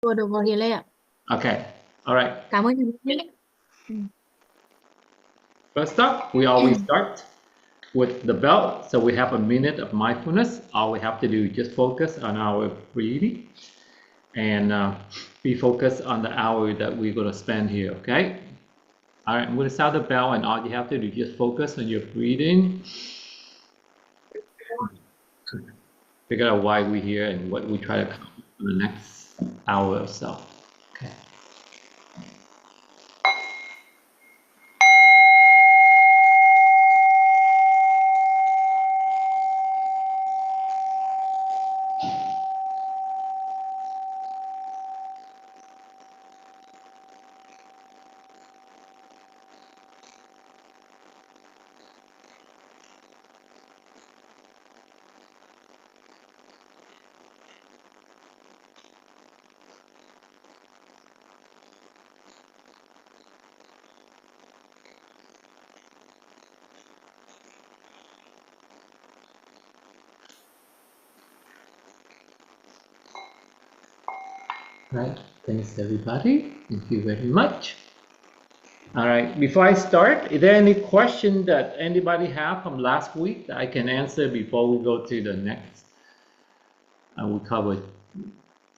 Vừa được rồi thì Lê ạ. Okay, all right. Cảm ơn chị. Ừ. First up, we always start with the bell. So we have a minute of mindfulness. All we have to do is just focus on our breathing and be focused on the hour that we're going to spend here, okay? All right, I'm going to sound the bell, and all you have to do is just focus on your breathing. Figure out why we're here and what we try to accomplish for the next hour or so. Okay. Right. Thanks, everybody. Thank you very much. All right. Before I start, is there any question that anybody have from last week that I can answer before we go to the next? We covered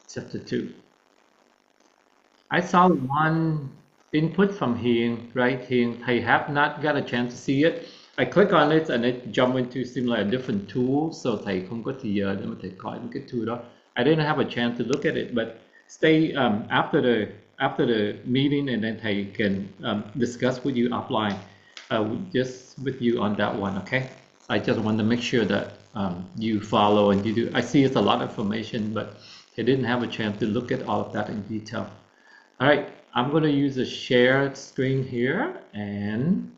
chapter 2. I saw one input from Hiền, right? Hiền, thầy have not got a chance to see it. I click on it and it jump into seem like a different tool, so thầy không có thời giờ để mà thầy coi những cái tool đó. I didn't have a chance to look at it, but stay after the meeting and then thầy can discuss with you offline, just with you on that one, okay? I just want to make sure that you follow and you do. I see it's a lot of information, but I didn't have a chance to look at all of that in detail. All right, I'm going to use a shared screen here, and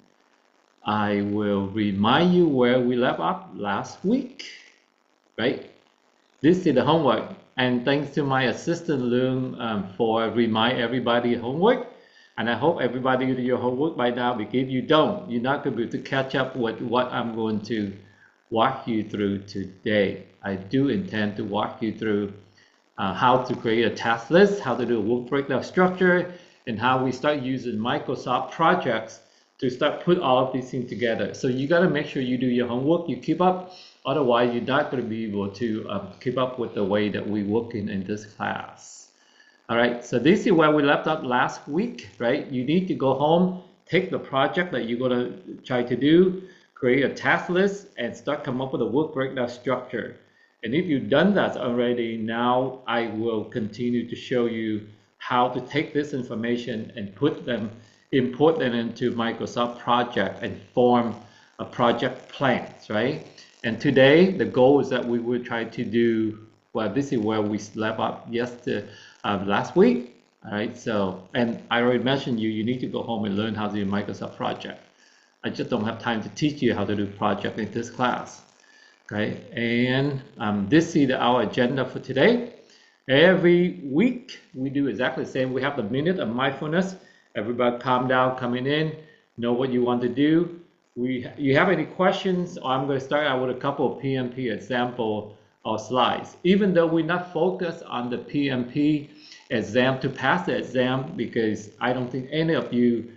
I will remind you where we left off last week, right? This is the homework, and thanks to my assistant Lương for remind everybody homework. And I hope everybody do your homework by now, because if you don't, you're not going to be able to catch up with what I'm going to walk you through today. I do intend to walk you through how to create a task list, how to do a work breakdown structure, and how we start using Microsoft projects to start put all of these things together. So you got to make sure you do your homework, you keep up. Otherwise, you're not going to be able to keep up with the way that we're working in this class. All right, so this is where we left off last week, right? You need to go home, take the project that you're going to try to do, create a task list, and start come up with a work breakdown structure. And if you've done that already, now I will continue to show you how to take this information and import them into Microsoft project and form a project plans, right? And today, the goal is that we will try to do, well, this is where we left up last week, all right? So, and I already mentioned you need to go home and learn how to do Microsoft project. I just don't have time to teach you how to do project in this class. Okay, and this is our agenda for today. Every week we do exactly the same. We have the minute of mindfulness. Everybody calm down, coming in, know what you want to do. You have any questions? Or I'm going to start out with a couple of PMP example or slides. Even though we're not focused on the PMP exam to pass the exam, because I don't think any of you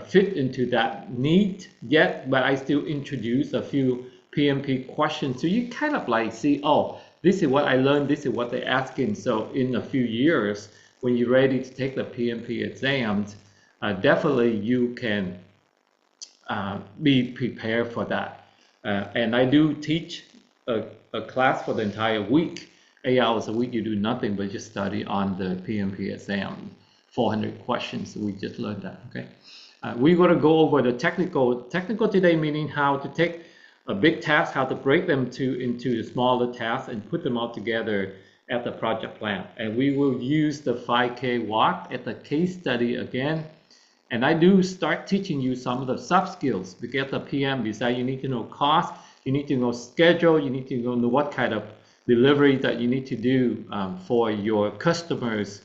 fit into that need yet, but I still introduce a few PMP questions. So you kind of like see, oh, this is what I learned, this is what they're asking. So in a few years, when you're ready to take the PMP exams, definitely you can be prepared for that. And I do teach a class for the entire week, 8 hours a week. You do nothing but just study on the PMP exam, 400 questions. We just learned that, okay? We're going to go over the technical today, meaning how to take a big task, how to break them into smaller tasks and put them all together at the project plan. And we will use the 5K walk at the case study again. And I do start teaching you some of the soft skills, because at the PM, besides you need to know cost, you need to know schedule, you need to know what kind of delivery that you need to do for your customers.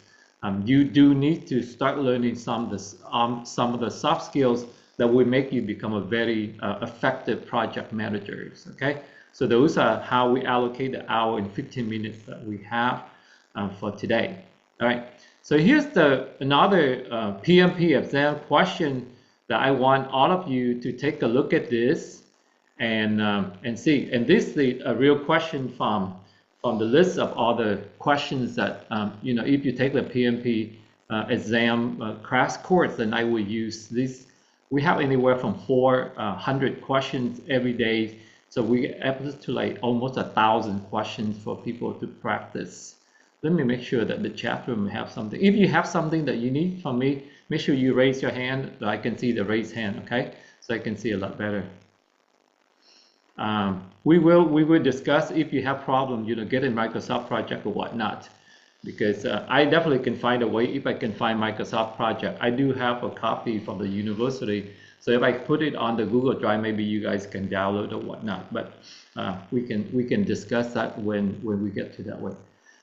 You do need to start learning some of the soft skills that will make you become a very effective project manager. Okay, so those are how we allocate the hour and 15 minutes that we have for today. All right, So here's another PMP exam question that I want all of you to take a look at this and see. And this is a real question from the list of all the questions that if you take the PMP exam crash course, then I will use this. We have anywhere from 400 questions every day, so we get up to like almost 1,000 questions for people to practice. Let me make sure that the chat room have something. If you have something that you need from me, make sure you raise your hand so I can see the raised hand, okay? So I can see a lot better. We will discuss if you have problem, get a Microsoft project or whatnot, because I definitely can find a way if I can find Microsoft project. I do have a copy from the university, so if I put it on the Google Drive, maybe you guys can download or whatnot. But we can discuss that when we get to that way.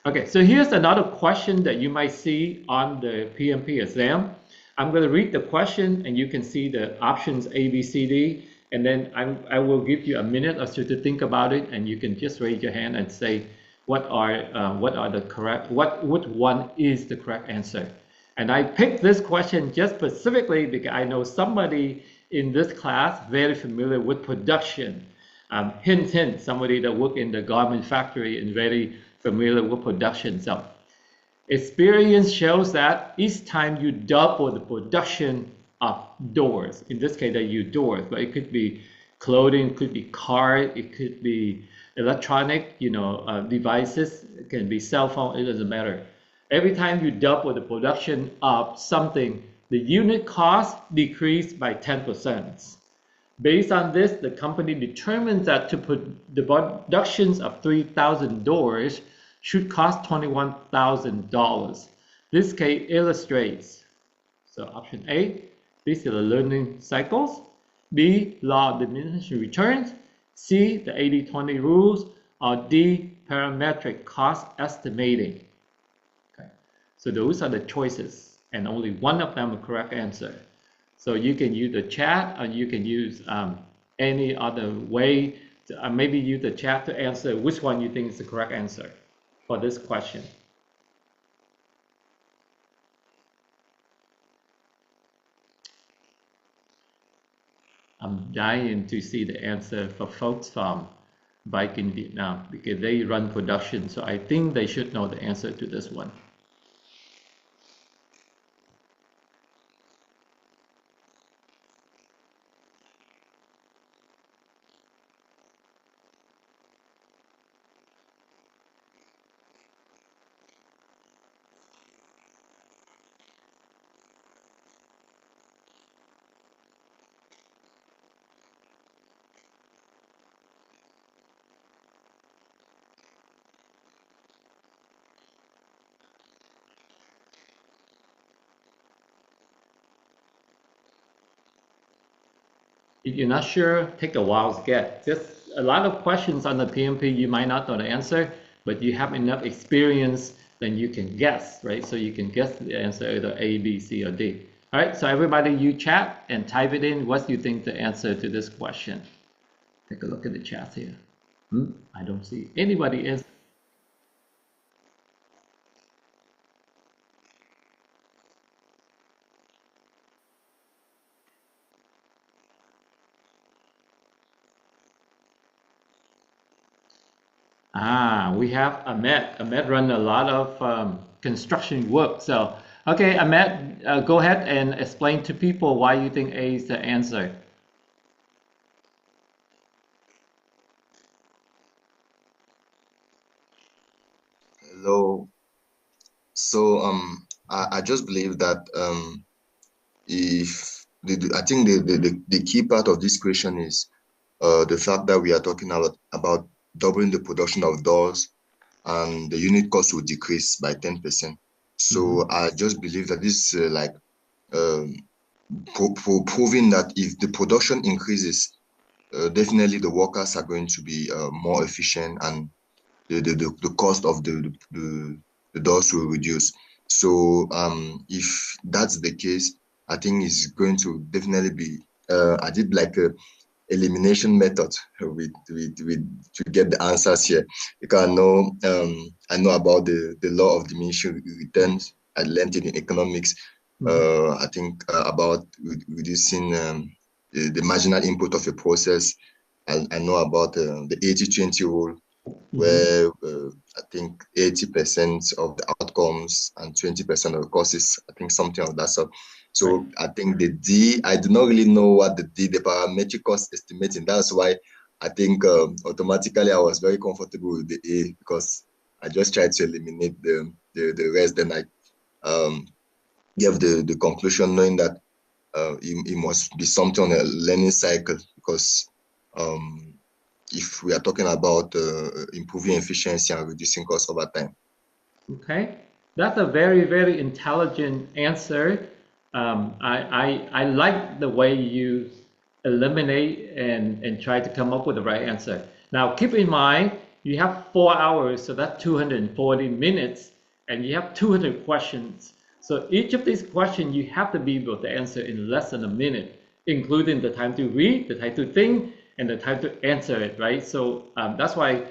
Okay, so here's another question that you might see on the PMP exam. I'm going to read the question, and you can see the options A, B, C, D. And then I will give you a minute or so to think about it, and you can just raise your hand and say what one is the correct answer. And I picked this question just specifically because I know somebody in this class very familiar with production. Hint, hint, somebody that work in the garment factory and very familiar with production. So experience shows that each time you double the production of doors, in this case, they use doors, but it could be clothing, it could be car, it could be electronic, devices, it can be cell phone, it doesn't matter. Every time you double the production of something, the unit cost decreased by 10%. Based on this, the company determines that to put the productions of 3,000 doors should cost $21,000. This case illustrates. So option A, these are the learning cycles. B, law of diminishing returns. C, the 80-20 rules. Or D, parametric cost estimating. Okay. So those are the choices, and only one of them is the correct answer. So you can use the chat, or you can use any other way. Maybe use the chat to answer which one you think is the correct answer for this question. I'm dying to see the answer for folks from Bike in Vietnam because they run production, so I think they should know the answer to this one. If you're not sure, take a wild guess. Just a lot of questions on the PMP, you might not know the answer, but you have enough experience, then you can guess, right? So you can guess the answer either A, B, C, or D. All right, so everybody, you chat and type it in. What do you think the answer to this question? Take a look at the chat here. I don't see anybody answer. We have Ahmed. Ahmed run a lot of construction work. So, okay, Ahmed, go ahead and explain to people why you think A is the answer. Hello. So I just believe that if I think the key part of this question is the fact that we are talking about doubling the production of doors, and the unit cost will decrease by 10%. So I just believe that this is proving that if the production increases, definitely the workers are going to be more efficient, and the cost of the doors will reduce. So if that's the case, I think it's going to definitely be I did like a elimination method with to get the answers here, because I know about the law of diminishing returns, I learned it in economics. I think about reducing the marginal input of a process. I know about the 80-20 rule, where I think 80% of the outcomes and 20% of the courses, I think something of that sort. So Right. I think the D, I do not really know what the D, the parametric cost estimating. That's why I think automatically I was very comfortable with the A, because I just tried to eliminate the rest. Then I gave the conclusion, knowing that it must be something on a learning cycle, because if we are talking about improving efficiency and reducing costs over time. Okay, that's a very, very intelligent answer. I like the way you eliminate and try to come up with the right answer. Now, keep in mind, you have 4 hours, so that's 240 minutes, and you have 200 questions. So each of these questions, you have to be able to answer in less than a minute, including the time to read, the time to think, and the time to answer it, right? So that's why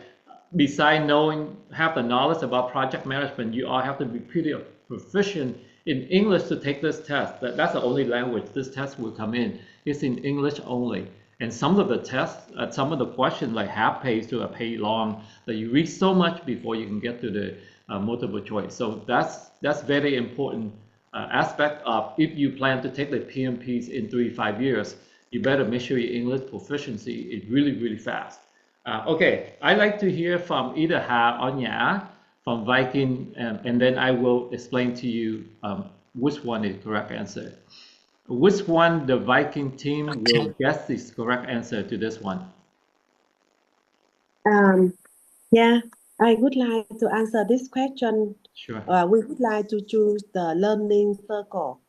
besides knowing, have the knowledge about project management, you all have to be pretty proficient in English to take this test. That's the only language this test will come in. It's in English only. And some of the tests, some of the questions, like half page to a page long, that you read so much before you can get to the multiple choice. So that's very important aspect of, if you plan to take the PMPs in 3-5 years, you better make sure your English proficiency is really, really fast. Okay, I'd like to hear from either Ha or Nhã from Viking, and then I will explain to you which one is the correct answer. Which one the Viking team will guess is correct answer to this one? Yeah, I would like to answer this question. Sure. We would like to choose the learning circle.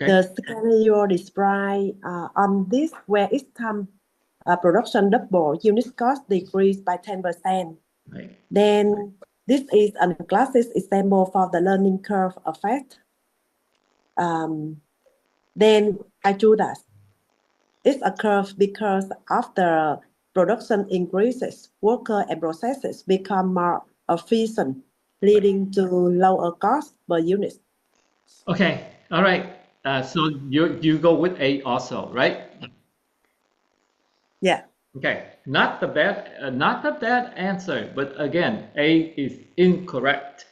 Okay. The scenario described on this, where each time production double, unit cost decreased by 10%. Right. Then this is a classic example for the learning curve effect. Then I choose that. It's a curve because after production increases, worker and processes become more efficient, leading to lower cost per unit. Okay. All right. So you go with A also, right? Yeah. Okay. Not the bad answer, but again, A is incorrect.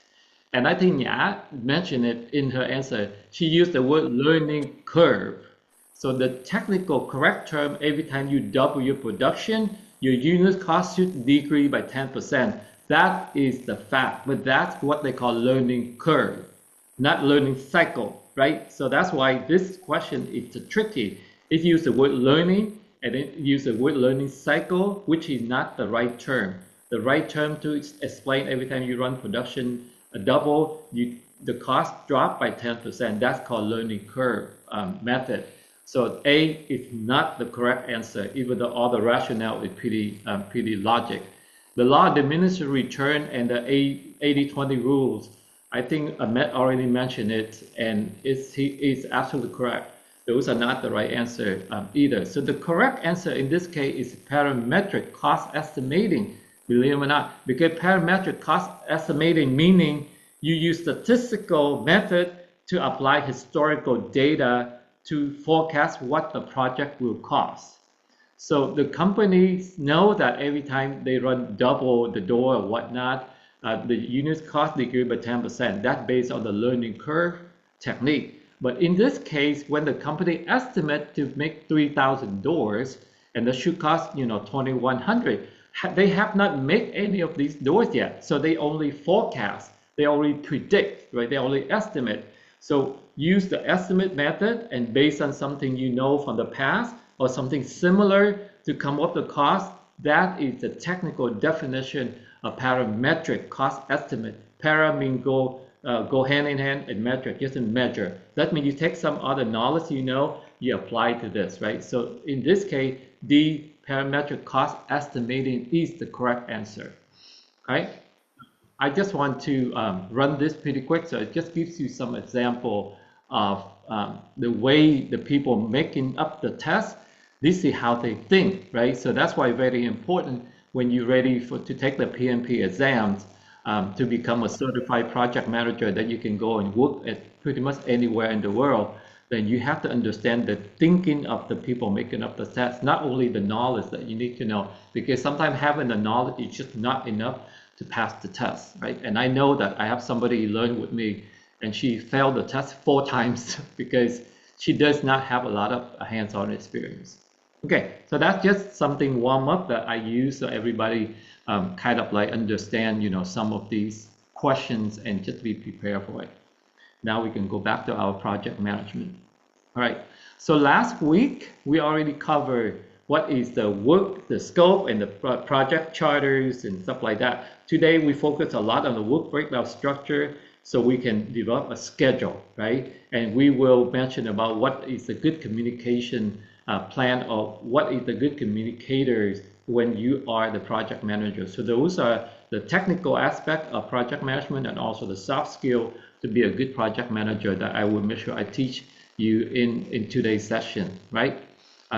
And I think Nhã mentioned it in her answer. She used the word learning curve. So the technical correct term, every time you double your production, your unit cost should decrease by 10%. That is the fact, but that's what they call learning curve, not learning cycle, right? So that's why this question is tricky. It uses the word learning and it uses the word learning cycle, which is not the right term. The right term to explain every time you run production a double, the cost drop by 10%. That's called learning curve method. So A is not the correct answer, even though all the rationale is pretty logic. The law of diminishing return and the 80-20 rules, I think Ahmed already mentioned it, and it's absolutely correct. Those are not the right answer either. So the correct answer in this case is parametric cost estimating, believe it or not, because parametric cost estimating meaning you use statistical method to apply historical data to forecast what the project will cost. So the companies know that every time they run double the door or whatnot, the unit cost decrease by 10%. That's based on the learning curve technique. But in this case, when the company estimate to make 3,000 doors and the should cost 2,100, they have not made any of these doors yet. So they only forecast, they only predict, right? They only estimate. So use the estimate method and based on something you know from the past or something similar to come up with the cost. That is the technical definition of parametric cost estimate. Para means go hand in hand, and metric just a measure. That means you take some other knowledge you apply to this, right? So in this case, the parametric cost estimating is the correct answer. Okay. I just want to run this pretty quick, so it just gives you some example of the way the people making up the test. This is how they think, right? So that's why very important when you're ready to take the PMP exams. to become a certified project manager that you can go and work at pretty much anywhere in the world, then you have to understand the thinking of the people making up the test, not only the knowledge that you need to know, because sometimes having the knowledge is just not enough to pass the test, right? And I know that I have somebody learn with me, and she failed the test 4 times because she does not have a lot of hands-on experience. Okay, so that's just something warm up that I use so everybody kind of like understand, some of these questions and just be prepared for it. Now we can go back to our project management. All right, so last week we already covered what is the work, the scope, and the project charters and stuff like that. Today we focus a lot on the work breakdown structure so we can develop a schedule, right? And we will mention about what is the good communication plan of what is the good communicators when you are the project manager. So those are the technical aspect of project management and also the soft skill to be a good project manager that I will make sure I teach you in today's session, right?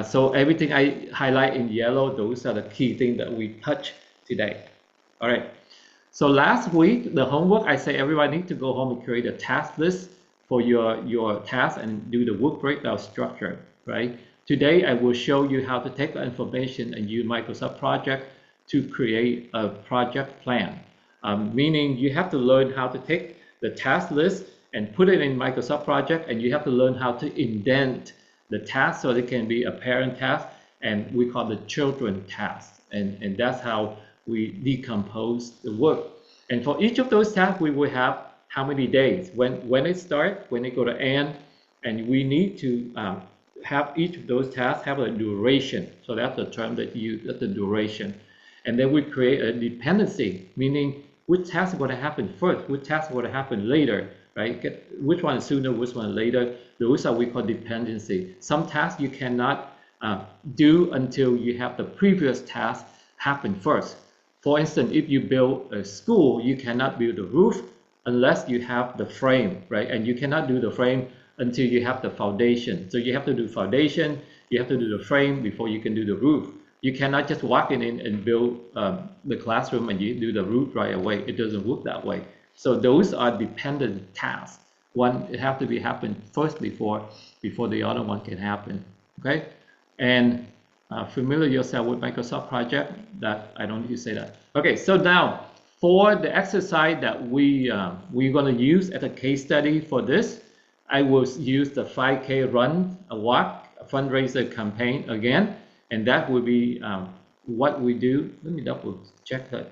So everything I highlight in yellow, those are the key things that we touch today. All right. So last week, the homework, I say everybody needs to go home and create a task list for your task and do the work breakdown structure, right? Today, I will show you how to take the information and use Microsoft Project to create a project plan. Meaning you have to learn how to take the task list and put it in Microsoft Project, and you have to learn how to indent the task so it can be a parent task, and we call the children task. And that's how we decompose the work. And for each of those tasks, we will have how many days, when it starts, when it go to end, and we need to have each of those tasks have a duration. So that's the term that you use, that's the duration. And then we create a dependency, meaning which tasks are going to happen first, which tasks are going to happen later, right? Which one is sooner, which one later. Those are we call dependency. Some tasks you cannot do until you have the previous task happen first. For instance, if you build a school, you cannot build the roof unless you have the frame, right? And you cannot do the frame until you have the foundation. So you have to do foundation, you have to do the frame before you can do the roof. You cannot just walk in and build the classroom and you do the roof right away. It doesn't work that way. So those are dependent tasks. One, it have to be happen first before the other one can happen, okay? And familiar yourself with Microsoft Project, that I don't need to say that. Okay, so now for the exercise that we're going to use as a case study for this, I will use the 5K run, a walk, a fundraiser campaign again, and that will be what we do. Let me double check that.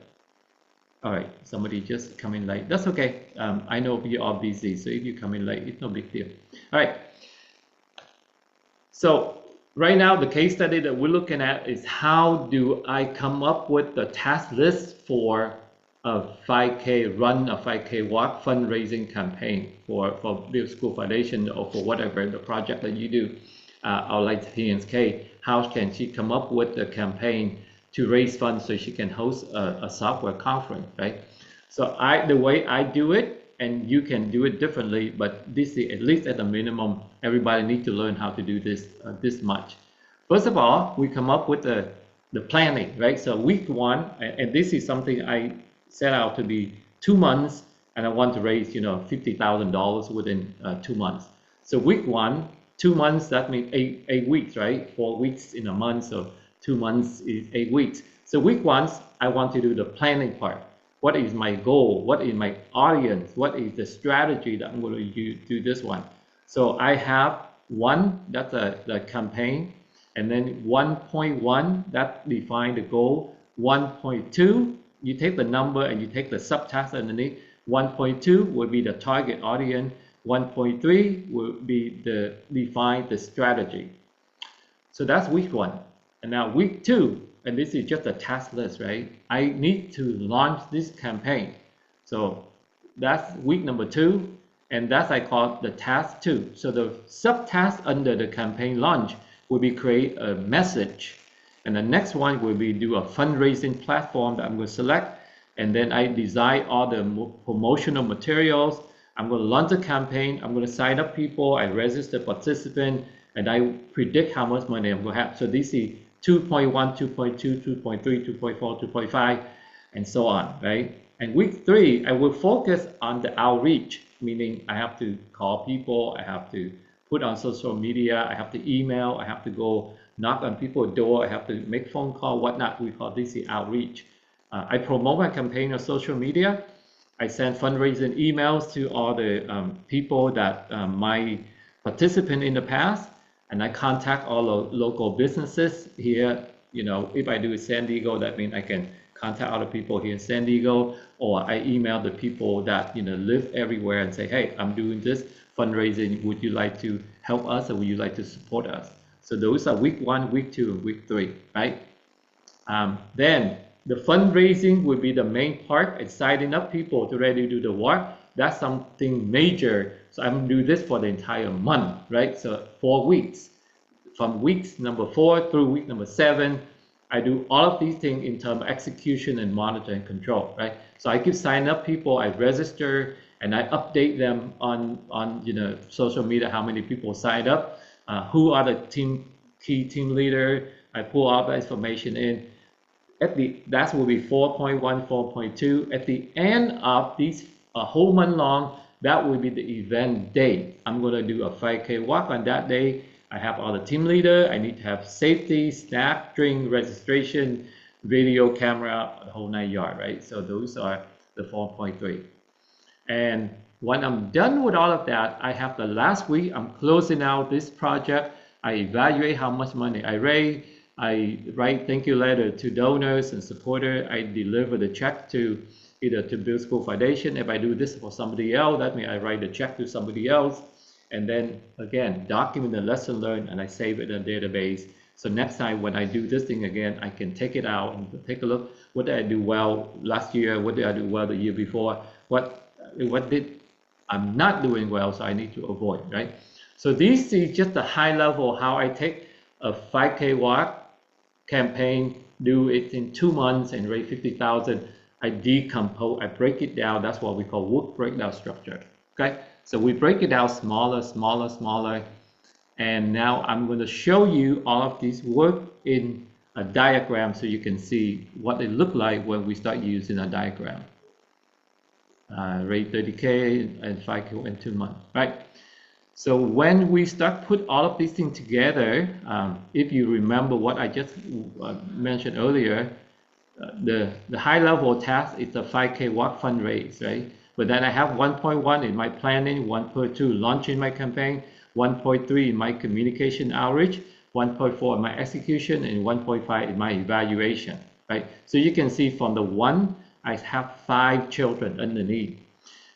All right, somebody just come in late. That's okay. I know you're all busy, so if you come in late, it's no big deal. All right. So right now, the case study that we're looking at is how do I come up with the task list for a 5K run, a 5K walk fundraising campaign for Build School Foundation or for whatever the project that you do. Or like PNK, how can she come up with the campaign to raise funds so she can host a software conference, right? So the way I do it, and you can do it differently, but this is at least at a minimum, everybody needs to learn how to do this much. First of all, we come up with the planning, right? So week one, and this is something I set out to be 2 months, and I want to raise, $50,000 within 2 months. So week one, 2 months, that means eight weeks, right? 4 weeks in a month, so 2 months is 8 weeks. So week one, I want to do the planning part. What is my goal? What is my audience? What is the strategy that I'm going to do this one? So I have one, that's the campaign, and then 1.1, that define the goal. 1.2, you take the number and you take the subtask underneath. 1.2 will be the target audience. 1.3 will be define the strategy. So that's week one. And now week two, and this is just a task list, right? I need to launch this campaign. So that's week number 2, and that's I call the task 2. So the subtask under the campaign launch will be create a message. And the next one will be do a fundraising platform that I'm going to select. And then I design all the promotional materials. I'm going to launch a campaign. I'm going to sign up people. I register participants. And I predict how much money I'm going to have. So this is 2.1, 2.2, 2.3, 2.4, 2.5, and so on, right? And week 3, I will focus on the outreach, meaning I have to call people, I have to put on social media, I have to email, I have to go knock on people's door, I have to make phone call, whatnot. We call this the outreach. I promote my campaign on social media. I send fundraising emails to all the people that might participate in the past, and I contact all the local businesses here. If I do San Diego, that means I can contact other people here in San Diego, or I email the people that live everywhere and say, hey, I'm doing this fundraising. Would you like to help us, or would you like to support us? So those are week 1, week 2, and week 3, right? Then the fundraising will be the main part, and signing up people to ready to do the work. That's something major. So I'm gonna do this for the entire month, right? So 4 weeks. From weeks number 4 through week number 7, I do all of these things in terms of execution and monitor and control, right? So I keep signing up people, I register, and I update them on social media, how many people signed up, who are the key team leader. I pull all that information in. That will be 4.1, 4.2. At the end of this a whole month long, that will be the event day. I'm going to do a 5K walk on that day. I have all the team leader. I need to have safety, snack, drink, registration, video, camera, the whole 9 yards, right? So those are the 4.3. And when I'm done with all of that, I have the last week, I'm closing out this project. I evaluate how much money I raised. I write thank you letter to donors and supporters. I deliver the check to either to Bill School Foundation. If I do this for somebody else, that means I write the check to somebody else. And then again, document the lesson learned, and I save it in a database. So next time when I do this thing again, I can take it out and take a look. What did I do well last year? What did I do well the year before? What did I'm not doing well, so I need to avoid, right? So this is just a high level how I take a 5K walk campaign, do it in 2 months and raise 50,000. I decompose, I break it down. That's what we call work breakdown structure. Okay, so we break it down smaller, smaller, smaller. And now I'm going to show you all of this work in a diagram so you can see what it look like when we start using a diagram. Rate 30K and 5K in 2 months, right? So when we start put all of these things together, if you remember what I just mentioned earlier, the high level task is the 5K walk fundraise, right? But then I have 1.1 in my planning, 1.2 launching my campaign, 1.3 in my communication outreach, 1.4 in my execution, and 1.5 in my evaluation, right? So you can see from the 1, I have 5 children underneath.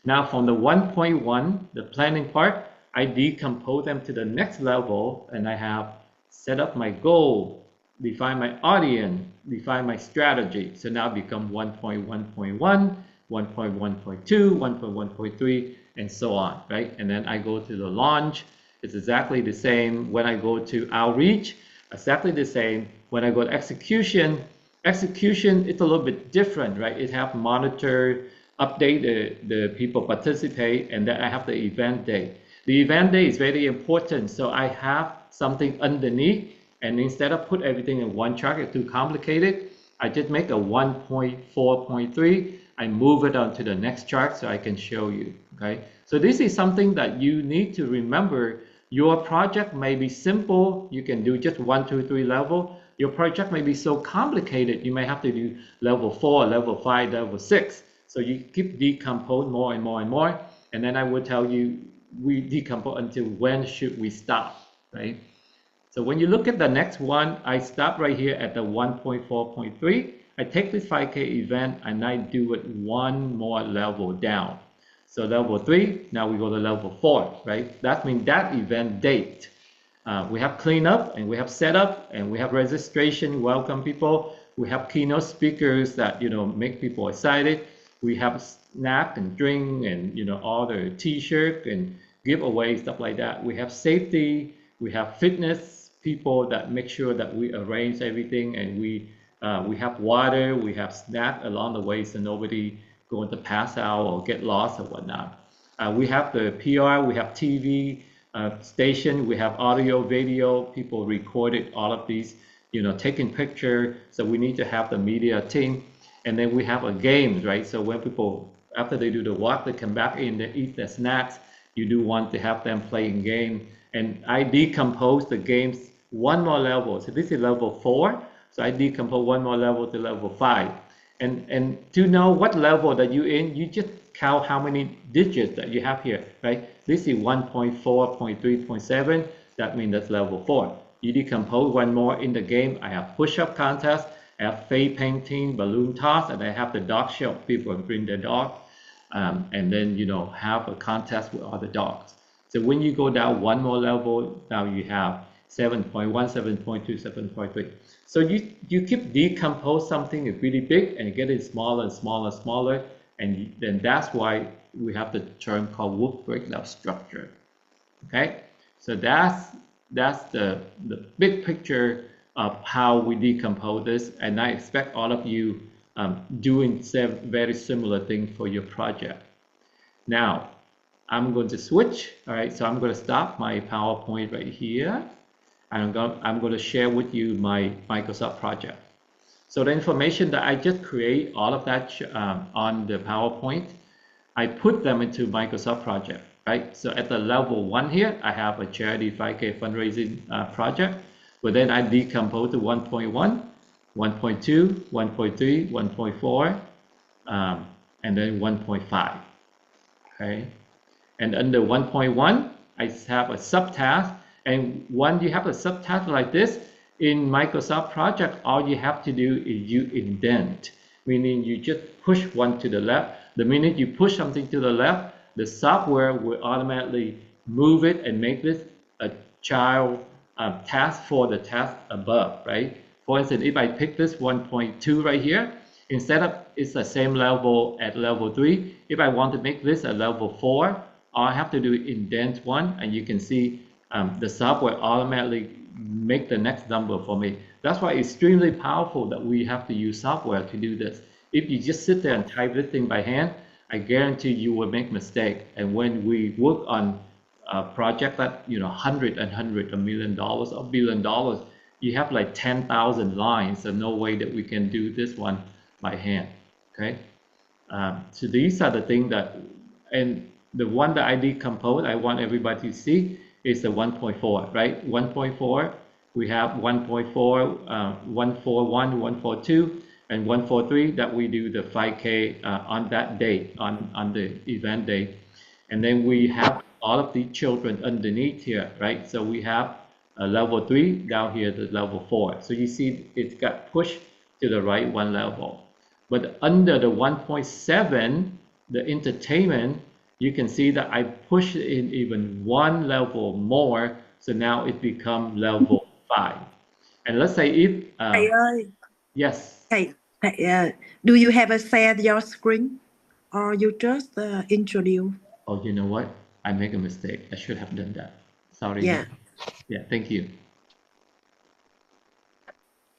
Now from the 1.1, the planning part, I decompose them to the next level, and I have set up my goal, define my audience, define my strategy. So now become 1.1.1, 1.1.2, 1.1.3, and so on, right? And then I go to the launch. It's exactly the same. When I go to outreach, exactly the same. When I go to execution, it's a little bit different, right? It have monitor, update the people participate, and then I have the event day. The event day is very important, so I have something underneath, and instead of put everything in one chart, it's too complicated, I just make a 1.4.3, I move it on to the next chart so I can show you, okay? So this is something that you need to remember. Your project may be simple, you can do just 1, 2, 3 level. Your project may be so complicated, you may have to do level 4, level 5, level 6. So you keep decompose more and more and more, and then I will tell you, we decompose until when should we stop, right? So when you look at the next one, I stop right here at the 1.4.3. I take this 5K event and I do it one more level down. So level 3, now we go to level 4, right? That means that event date. We have cleanup and we have setup and we have registration, welcome people. We have keynote speakers that make people excited. We have snack and drink and all the t-shirt and giveaway stuff like that. We have safety. We have fitness people that make sure that we arrange everything, and we have water. We have snack along the way so nobody going to pass out or get lost or whatnot. We have the PR. We have TV station. We have audio, video. People recorded all of these, taking picture. So we need to have the media team. And then we have a game, right? So when people, after they do the walk, they come back in, they eat their snacks. You do want to have them playing game. And I decompose the games one more level. So this is level 4. So I decompose one more level to level 5. And to know what level that you're in, you just count how many digits that you have here, right? This is 1.4, 0.3, 0.7. That means that's level 4. You decompose one more in the game. I have push-up contest, I have face painting, balloon toss, and I have the dog show. People bring their dog, and then have a contest with other dogs. So when you go down one more level, now you have 7.1, 7.2, 7.3. So you keep decompose something is really big and you get it smaller and smaller and smaller, and then that's why we have the term called Wolff breakdown structure. Okay, so that's the big picture of how we decompose this, and I expect all of you doing very similar thing for your project. Now I'm going to switch. All right, so I'm going to stop my PowerPoint right here. And I'm going to share with you my Microsoft project. So the information that I just create, all of that on the PowerPoint, I put them into Microsoft project, right? So at the level 1 here, I have a charity 5K fundraising project, but then I decompose to 1.1, 1.2, 1.3, 1.4, and then 1.5, okay? And under 1.1, I have a subtask. And when you have a subtask like this, in Microsoft project, all you have to do is you indent, meaning you just push one to the left. The minute you push something to the left, the software will automatically move it and make this a child task for the task above, right? For instance, if I pick this 1.2 right here, instead of it's the same level at level 3, if I want to make this a level 4, all I have to do is indent one, and you can see the software automatically make the next number for me. That's why it's extremely powerful that we have to use software to do this. If you just sit there and type this thing by hand, I guarantee you will make mistake. And when we work on a project that hundred of million dollars or $1 billion, you have like 10,000 lines. So no way that we can do this one by hand. Okay. So these are the things that, and the one that I decompose, I want everybody to see is the 1.4, right? 1.4, we have 1.4, 141, 142, and 143 that we do the 5K on that date, on the event day. And then we have all of the children underneath here, right? So we have a level 3 down here to level 4. So you see it got pushed to the right one level. But under the 1.7, the entertainment, you can see that I pushed in even one level more, so now it becomes level 5. And let's say if Thầy ơi, yes. Do you have a share your screen, or you just introduce? Oh, you know what? I make a mistake. I should have done that. Sorry. Yeah. Yeah. Thank you.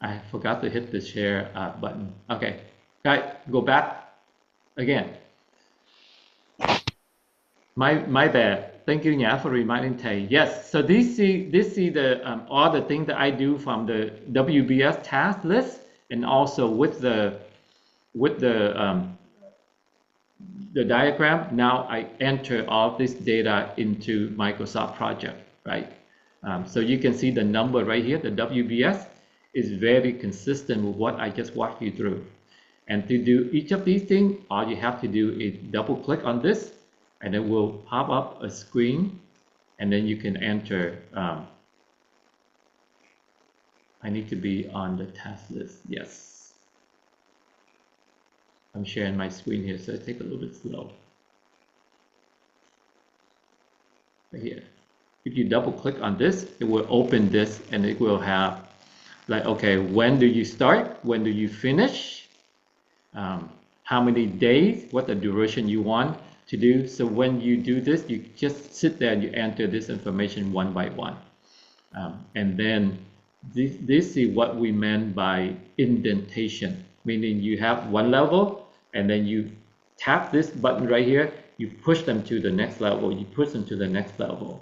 I forgot to hit the share button. Okay. Guys, go back again. My bad. Thank you, Nhã, for reminding Tay. Yes, so this is the all the things that I do from the WBS task list, and also with the diagram. Now I enter all this data into Microsoft project, right? So you can see the number right here. The WBS is very consistent with what I just walked you through. And to do each of these things, all you have to do is double click on this, and it will pop up a screen, and then you can enter. I need to be on the task list. Yes. I'm sharing my screen here, so take a little bit slow. Right here. If you double click on this, it will open this, and it will have like, okay, when do you start? When do you finish? How many days? What the duration you want to do? So when you do this, you just sit there and you enter this information one by one. And then this is what we meant by indentation, meaning you have one level, and then you tap this button right here, you push them to the next level, you push them to the next level.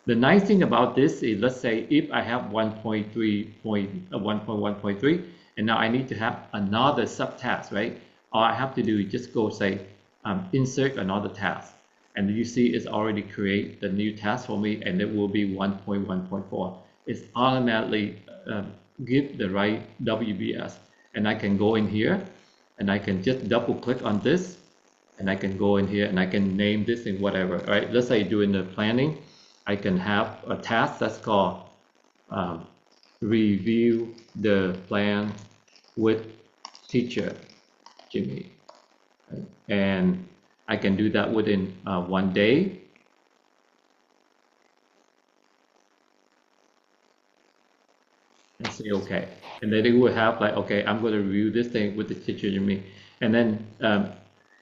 The nice thing about this is, let's say if I have 1.3, and now I need to have another subtask, right? All I have to do is just go say, insert another task. And you see it's already create the new task for me, and it will be 1.1.4. It's automatically give the right WBS. And I can go in here, and I can just double click on this, and I can go in here, and I can name this thing whatever, right? Let's say during the planning, I can have a task that's called review the plan with teacher Jimmy, right? And I can do that within 1 day. And say okay, and then it will have like, okay, I'm going to review this thing with the teacher Jimmy, and then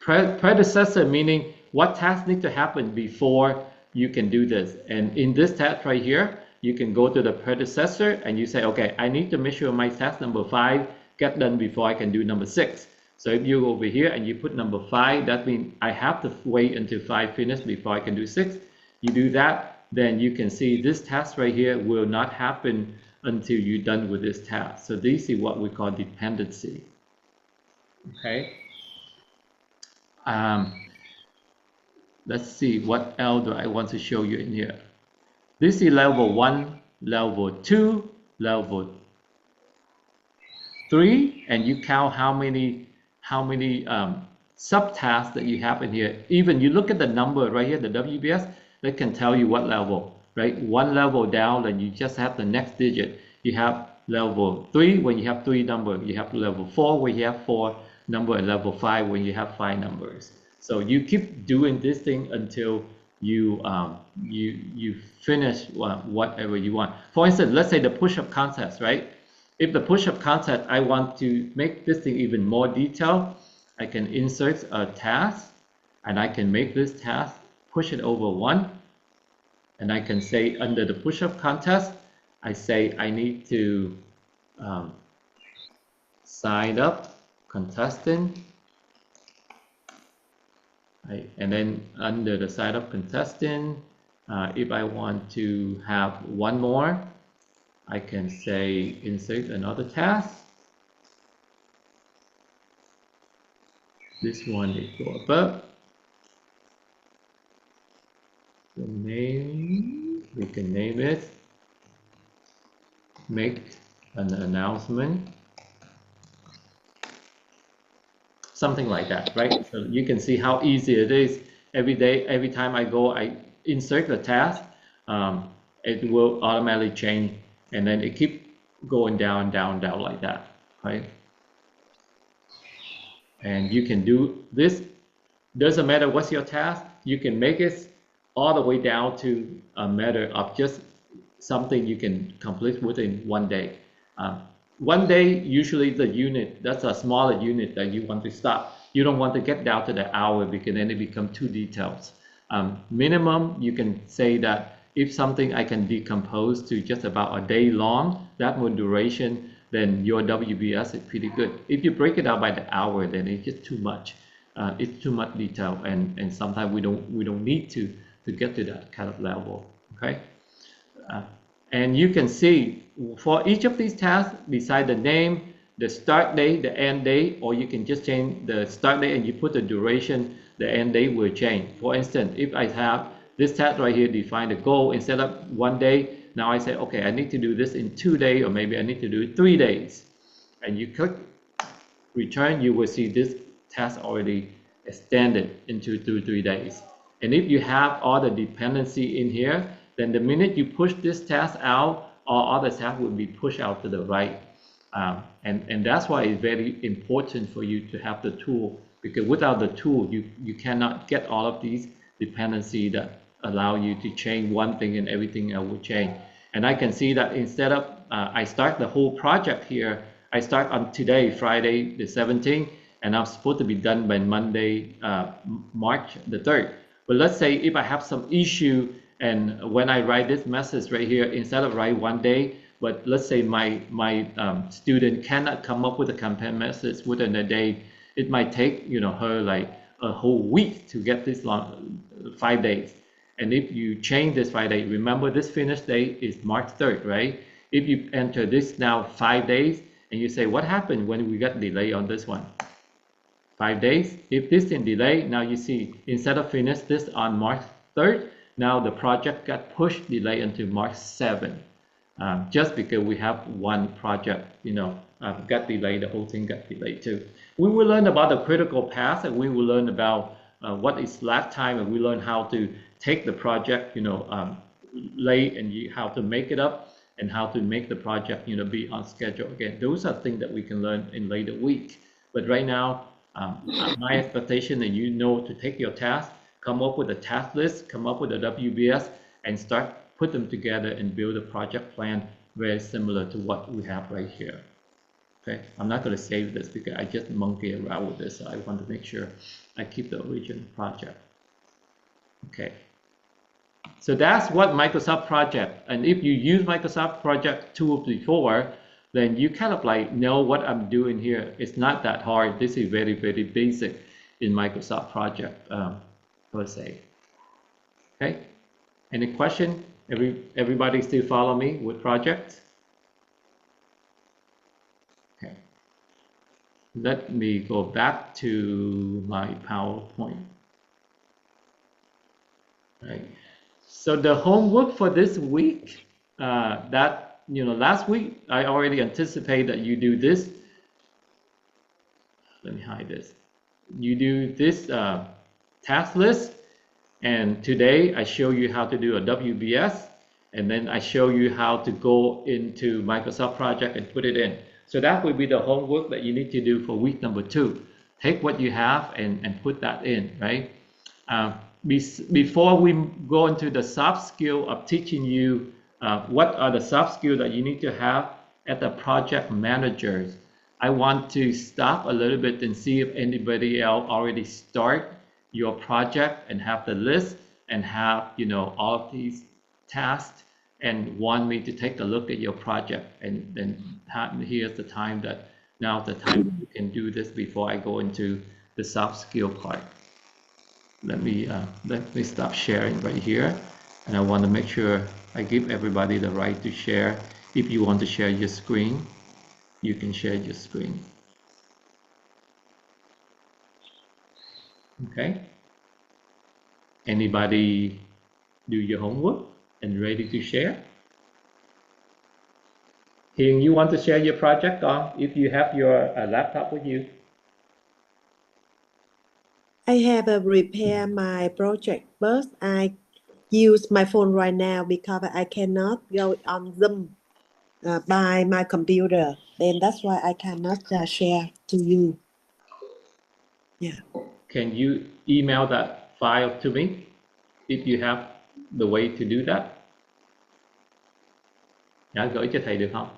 predecessor, meaning what tasks need to happen before you can do this. And in this task right here, you can go to the predecessor and you say, okay, I need to make sure my task number 5 get done before I can do number 6. So if you go over here and you put number 5, that means I have to wait until 5 finish before I can do 6. You do that, then you can see this task right here will not happen until you're done with this task. So this is what we call dependency. Okay. Let's see what else do I want to show you in here. This is level 1, level 2, level 3, and you count how many subtasks that you have in here. Even you look at the number right here, the WBS, that can tell you what level, right? 1 level down, and you just have the next digit. You have level 3 when you have 3 numbers. You have level 4 when you have 4 number, and level 5 when you have 5 numbers. So you keep doing this thing until you finish whatever you want. For instance, let's say the push-up contest, right? If the push-up contest, I want to make this thing even more detailed, I can insert a task, and I can make this task, push it over 1, and I can say under the push-up contest, I say I need to sign up contestant, right? And then under the sign up contestant, if I want to have 1 more, I can say insert another task. This one is go above. The name, we can name it, make an announcement, something like that, right? So you can see how easy it is. Every day, every time I go, I insert the task, it will automatically change, and then it keeps going down, down, down like that, right? And you can do this, doesn't matter what's your task, you can make it all the way down to a matter of just something you can complete within 1 day. 1 day, usually the unit, that's a smaller unit that you want to start. You don't want to get down to the hour because then it becomes too detailed. Minimum, you can say that if something I can decompose to just about a day long, that more duration, then your WBS is pretty good. If you break it out by the hour, then it's just too much. It's too much detail, and sometimes we don't need to get to that kind of level. Okay. And you can see for each of these tasks, beside the name, the start date, the end date, or you can just change the start date and you put the duration, the end date will change. For instance, if I have this task right here, define the goal, instead of 1 day, now I say, okay, I need to do this in 2 days, or maybe I need to do it 3 days. And you click return, you will see this task already extended into 3 days. And if you have all the dependency in here, then the minute you push this task out, all other tasks will be pushed out to the right. And that's why it's very important for you to have the tool, because without the tool, you cannot get all of these dependency that allow you to change one thing and everything else will change. And I can see that instead of I start the whole project here, I start on today, Friday the 17th, and I'm supposed to be done by Monday, March the 3rd. But let's say if I have some issue, and when I write this message right here, instead of write 1 day, but let's say my student cannot come up with a campaign message within a day, it might take her like a whole week to get this long, 5 days. And if you change this 5 days, remember this finish date is March 3rd, right? If you enter this now 5 days, and you say, what happened when we got delay on this one? 5 days. If this in delay, now you see, instead of finish this on March 3rd, now the project got pushed delay until March 7th. Just because we have one project, got delayed, the whole thing got delayed too. We will learn about the critical path, and we will learn about what is lag time, and we learn how to take the project, late, and how to make it up, and how to make the project, be on schedule again. Those are things that we can learn in later week. But right now, my expectation that to take your task, come up with a task list, come up with a WBS, and start put them together and build a project plan very similar to what we have right here. Okay, I'm not going to save this because I just monkey around with this. So I want to make sure I keep the original project. Okay, so that's what Microsoft Project. And if you use Microsoft Project tool before, then you kind of like know what I'm doing here. It's not that hard. This is very, very basic in Microsoft Project per se. Okay, any question? Everybody still follow me with projects? Okay. Let me go back to my PowerPoint. Right. So the homework for this week, last week I already anticipate that you do this. Let me hide this. You do this task list, and today I show you how to do a WBS, and then I show you how to go into Microsoft Project and put it in. So that will be the homework that you need to do for week number 2. Take what you have and put that in, right? Before we go into the soft skill of teaching you what are the soft skills that you need to have as a project managers, I want to stop a little bit and see if anybody else already start your project and have the list and have all of these tasks and want me to take a look at your project, and then here's the time that now's the time you can do this before I go into the soft skill part. Let me stop sharing right here, and I want to make sure I give everybody the right to share. If you want to share your screen, you can share your screen. Okay. Anybody do your homework and ready to share? Hiền, you want to share your project on if you have your laptop with you? I have prepare my project, but I use my phone right now because I cannot go on Zoom by my computer. Then that's why I cannot share to you. Yeah. Can you email that file to me if you have the way to do that? Dạ, gửi cho thầy được không?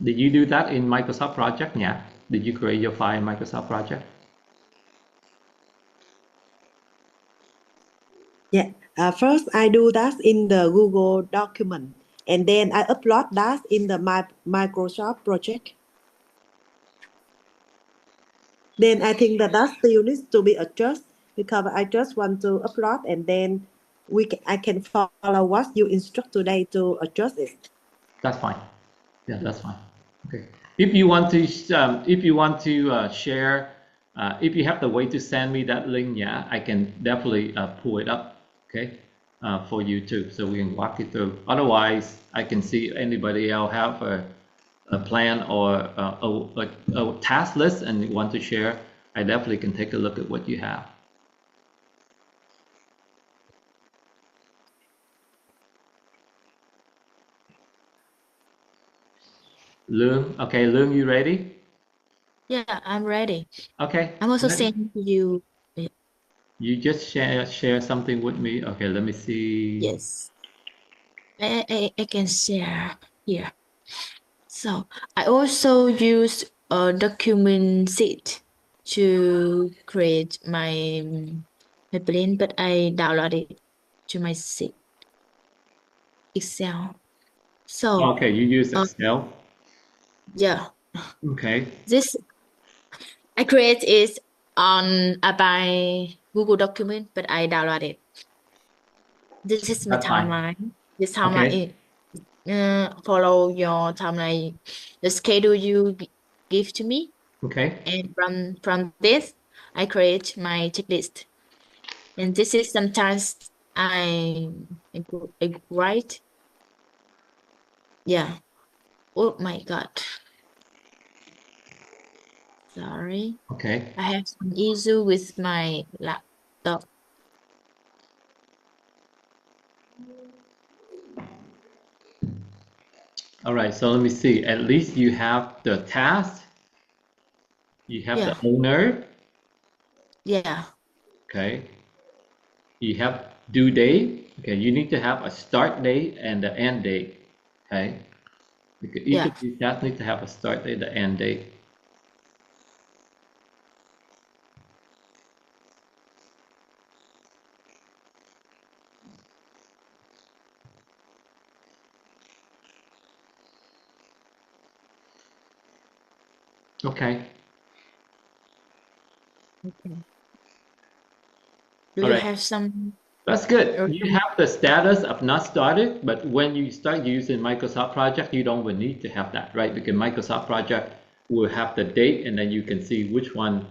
Did you do that in Microsoft Project? Yeah. Did you create your file in Microsoft Project? Yeah. First, I do that in the Google document, and then I upload that in the Microsoft project. Then I think that still needs to be adjusted because I just want to upload, and then I can follow what you instruct today to adjust it. That's fine. Yeah, that's fine. Okay. If you want to share, if you have the way to send me that link, yeah, I can definitely pull it up. Okay, for you too, so we can walk it through. Otherwise, I can see if anybody else have a plan or a task list and want to share. I definitely can take a look at what you have. Lương, okay, Lương, you ready? Yeah, I'm ready. Okay. I'm also sending to you. You just share something with me. Okay, let me see. Yes. I can share here. So I also use a document sheet to create my plan, but I downloaded it to my sheet Excel. So Okay, you use Excel. yeah. Okay. This I create is by Google document, but I download it. This is my That's fine. timeline. This Okay. timeline follow your timeline, the schedule you give to me, Okay. and from this, I create my checklist. And this is sometimes I write. Yeah. Oh my God. Sorry. Okay. I have some issue with my laptop. All right. So let me see. At least you have the task. You have the Yeah. owner. Yeah. Okay. You have due date. Okay. You need to have a start date and the end date. Okay. Because each Yeah. of these tasks need to have a start date, the end date. Okay. Okay. Do All you right. have some That's good. or You some have the status of not started, but when you start using Microsoft Project, you don't even need to have that, right? Because Microsoft Project will have the date, and then you can see which one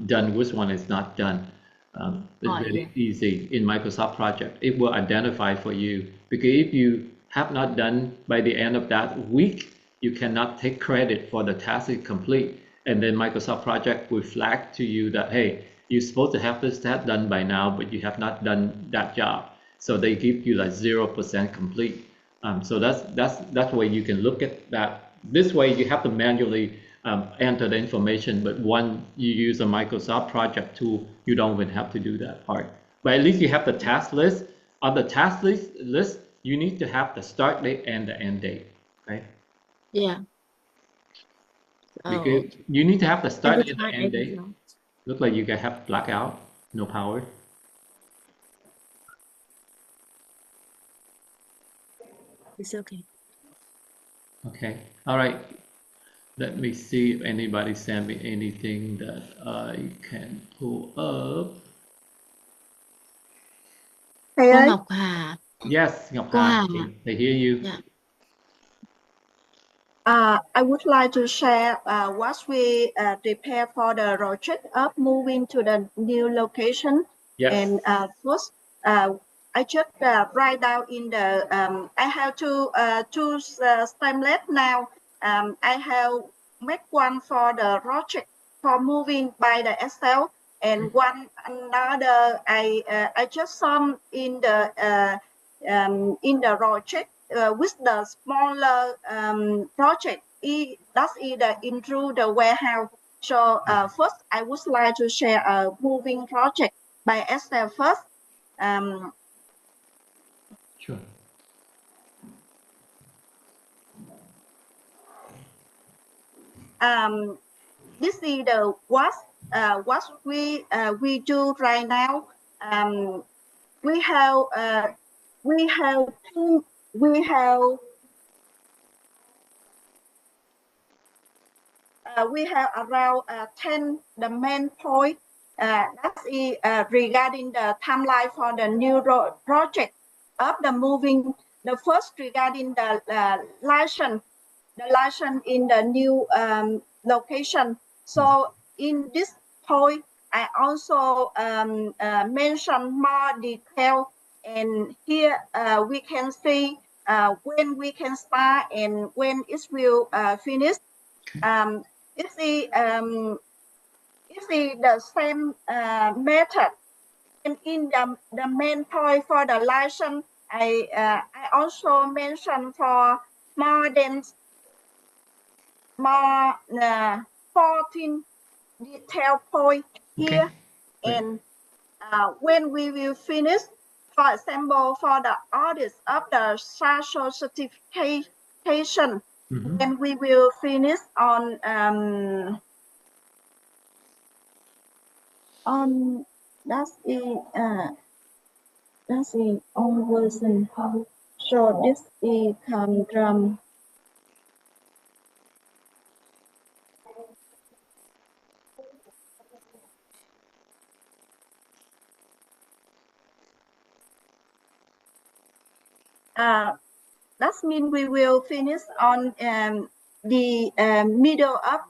done, which one is not done. It's oh yeah. very easy in Microsoft Project. It will identify for you because if you have not done by the end of that week, you cannot take credit for the task is complete. And then Microsoft Project will flag to you that, hey, you're supposed to have this task done by now, but you have not done that job. So they give you like 0% complete. So that's why you can look at that. This way you have to manually enter the information, but when you use a Microsoft Project tool, you don't even have to do that part. But at least you have the task list. On the task list, you need to have the start date and the end date. Okay. Yeah. Because Oh, you need to have the start every date and the time end I date. go. Look like you can have blackout, no power. It's okay. Okay. All right. Let me see if anybody sent me anything that I can pull up. Thầy Cô ơi, Ngọc Hà. Yes, Ngọc Cô Hà, Hà. they hear you. Yeah. I would like to share what we prepare for the project of moving to the new location. Yes. And first, I just write down in the, I have to choose timelet now. I have make one for the project for moving by the Excel, and one another I just sum in the project with the smaller project. That's either into the warehouse. So first, I would like to share a moving project by Excel first. Um, Sure. this is the what we do right now. We have we have two we have we have around 10 the main point. That is regarding the timeline for the new project of the moving. The first regarding the license in the new location. So in this point, I also mention more detail, and here we can see when we can start and when it will finish. Um, it's the same method. And in the main point for the license, I also mention for more than more 14 detail point Okay. here. Great. And when we will finish, for example, for the audit of the social certification, Mm-hmm. when we will finish on that's on version how. So this is come from that means we will finish on the middle of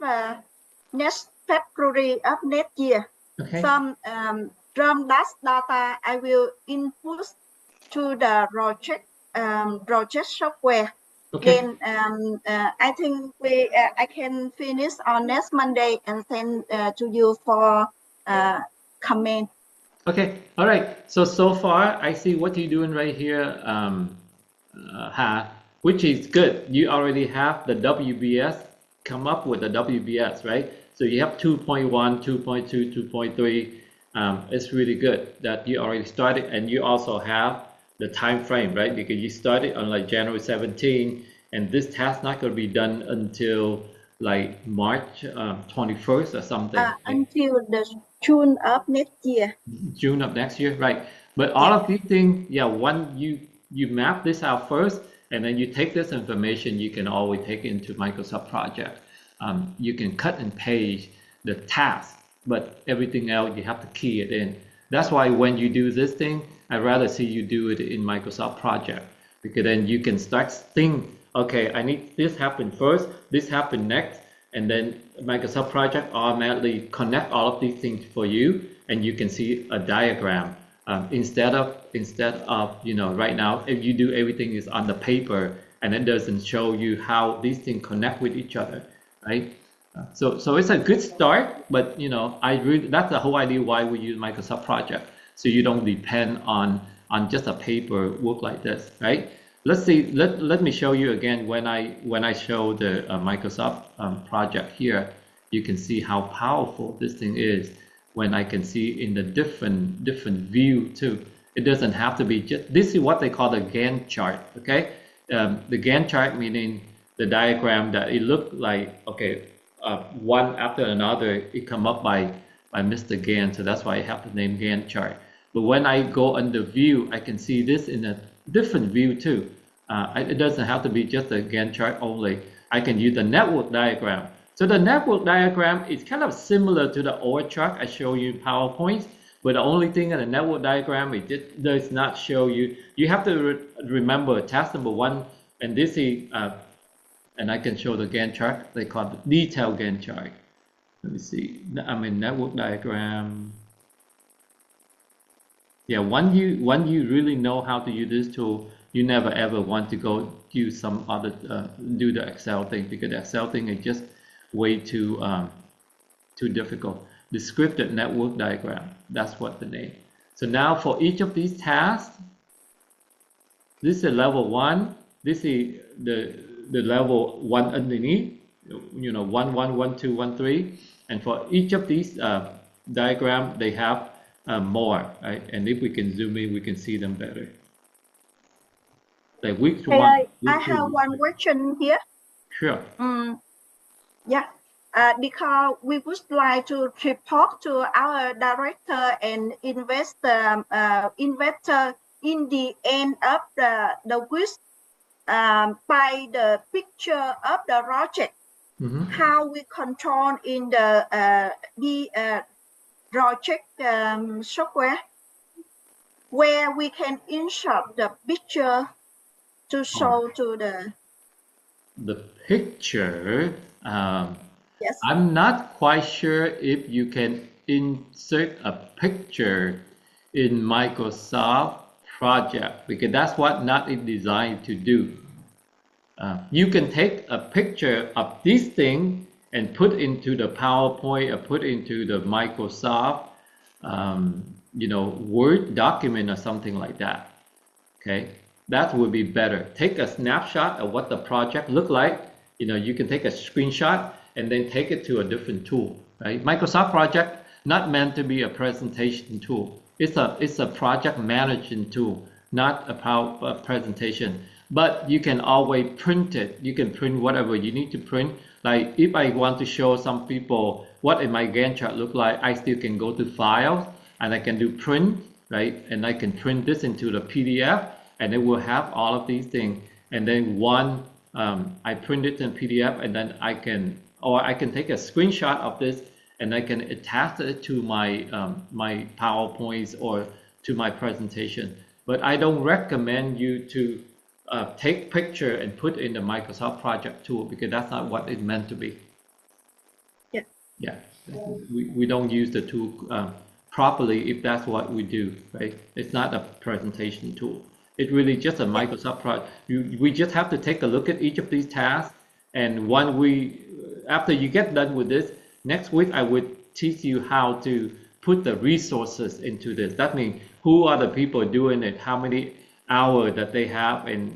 next February of next year. Okay. Some from that data I will input to the project software. Okay. Then I think I can finish on next Monday and send to you for comment. Okay. All right. So far, I see what you're doing right here, which is good. You already have the WBS, come up with the WBS, right? So you have 2.1, 2.2, 2.3. It's really good that you already started, and you also have the time frame, right? Because you started on like January 17, and this task not going to be done until like March 21st or something. Until the June of next year. June of next year, right? But all Yeah. of these things, yeah, one you map this out first, and then you take this information, you can always take it into Microsoft Project. You can cut and paste the task, but everything else you have to key it in. That's why when you do this thing, I'd rather see you do it in Microsoft Project, because then you can start think, okay, I need this happen first, this happen next, and then Microsoft Project automatically connect all of these things for you, and you can see a diagram instead of right now if you do everything is on the paper and it doesn't show you how these things connect with each other, right? So it's a good start, but I really that's the whole idea why we use Microsoft Project, so you don't depend on just a paper work like this, right? Let's see. Let me show you again when I show the Microsoft project here. You can see how powerful this thing is when I can see in the different view too. It doesn't have to be just. This is what they call the Gantt chart. Okay, the Gantt chart meaning the diagram that it looked like okay, one after another. It come up by Mr. Gantt, so that's why I have the name Gantt chart. But when I go under view, I can see this in a different view too. It doesn't have to be just a Gantt chart only. I can use the network diagram. So the network diagram is kind of similar to the org chart I show you in PowerPoint, but the only thing in the network diagram it does not show you. You have to remember task number one, and this is, and I can show the Gantt chart. They call it the detailed Gantt chart. Let me see. I mean network diagram. Yeah, when you really know how to use this tool, you never ever want to go use some other do the Excel thing, because the Excel thing is just way too difficult. Descriptive network diagram, that's what the name. So now for each of these tasks, this is level one. This is the level one underneath. 1, 1, 1, 2, 1, 3, and for each of these diagram they have more, right? And if we can zoom in, we can see them better. Like which one? I have one question here. Sure. Yeah. Because we would like to report to our director and investor in the end of the week by the picture of the project. How we control in the project software, where we can insert the picture to show to the picture. Yes. I'm not quite sure if you can insert a picture in Microsoft Project, because that's what not is designed to do. You can take a picture of this thing and put into the PowerPoint or put into the Microsoft Word document or something like that. Okay, that would be better. Take a snapshot of what the project look like. You can take a screenshot and then take it to a different tool, right? Microsoft Project not meant to be a presentation tool. It's a project management tool, not a presentation. But you can always print it. You can print whatever you need to print. Like if I want to show some people what my Gantt chart look like, I still can go to Files and I can do print, right? And I can print this into the PDF, and it will have all of these things. And then I print it in PDF, and then I can take a screenshot of this, and I can attach it to my my PowerPoints or to my presentation. But I don't recommend you to take picture and put in the Microsoft project tool, because that's not what it's meant to be. Yeah. Yeah, we don't use the tool properly if that's what we do, right? It's not a presentation tool. It's really just a Microsoft project. We just have to take a look at each of these tasks, and after you get done with this, next week I would teach you how to put the resources into this. That means who are the people doing it, how many hours that they have, and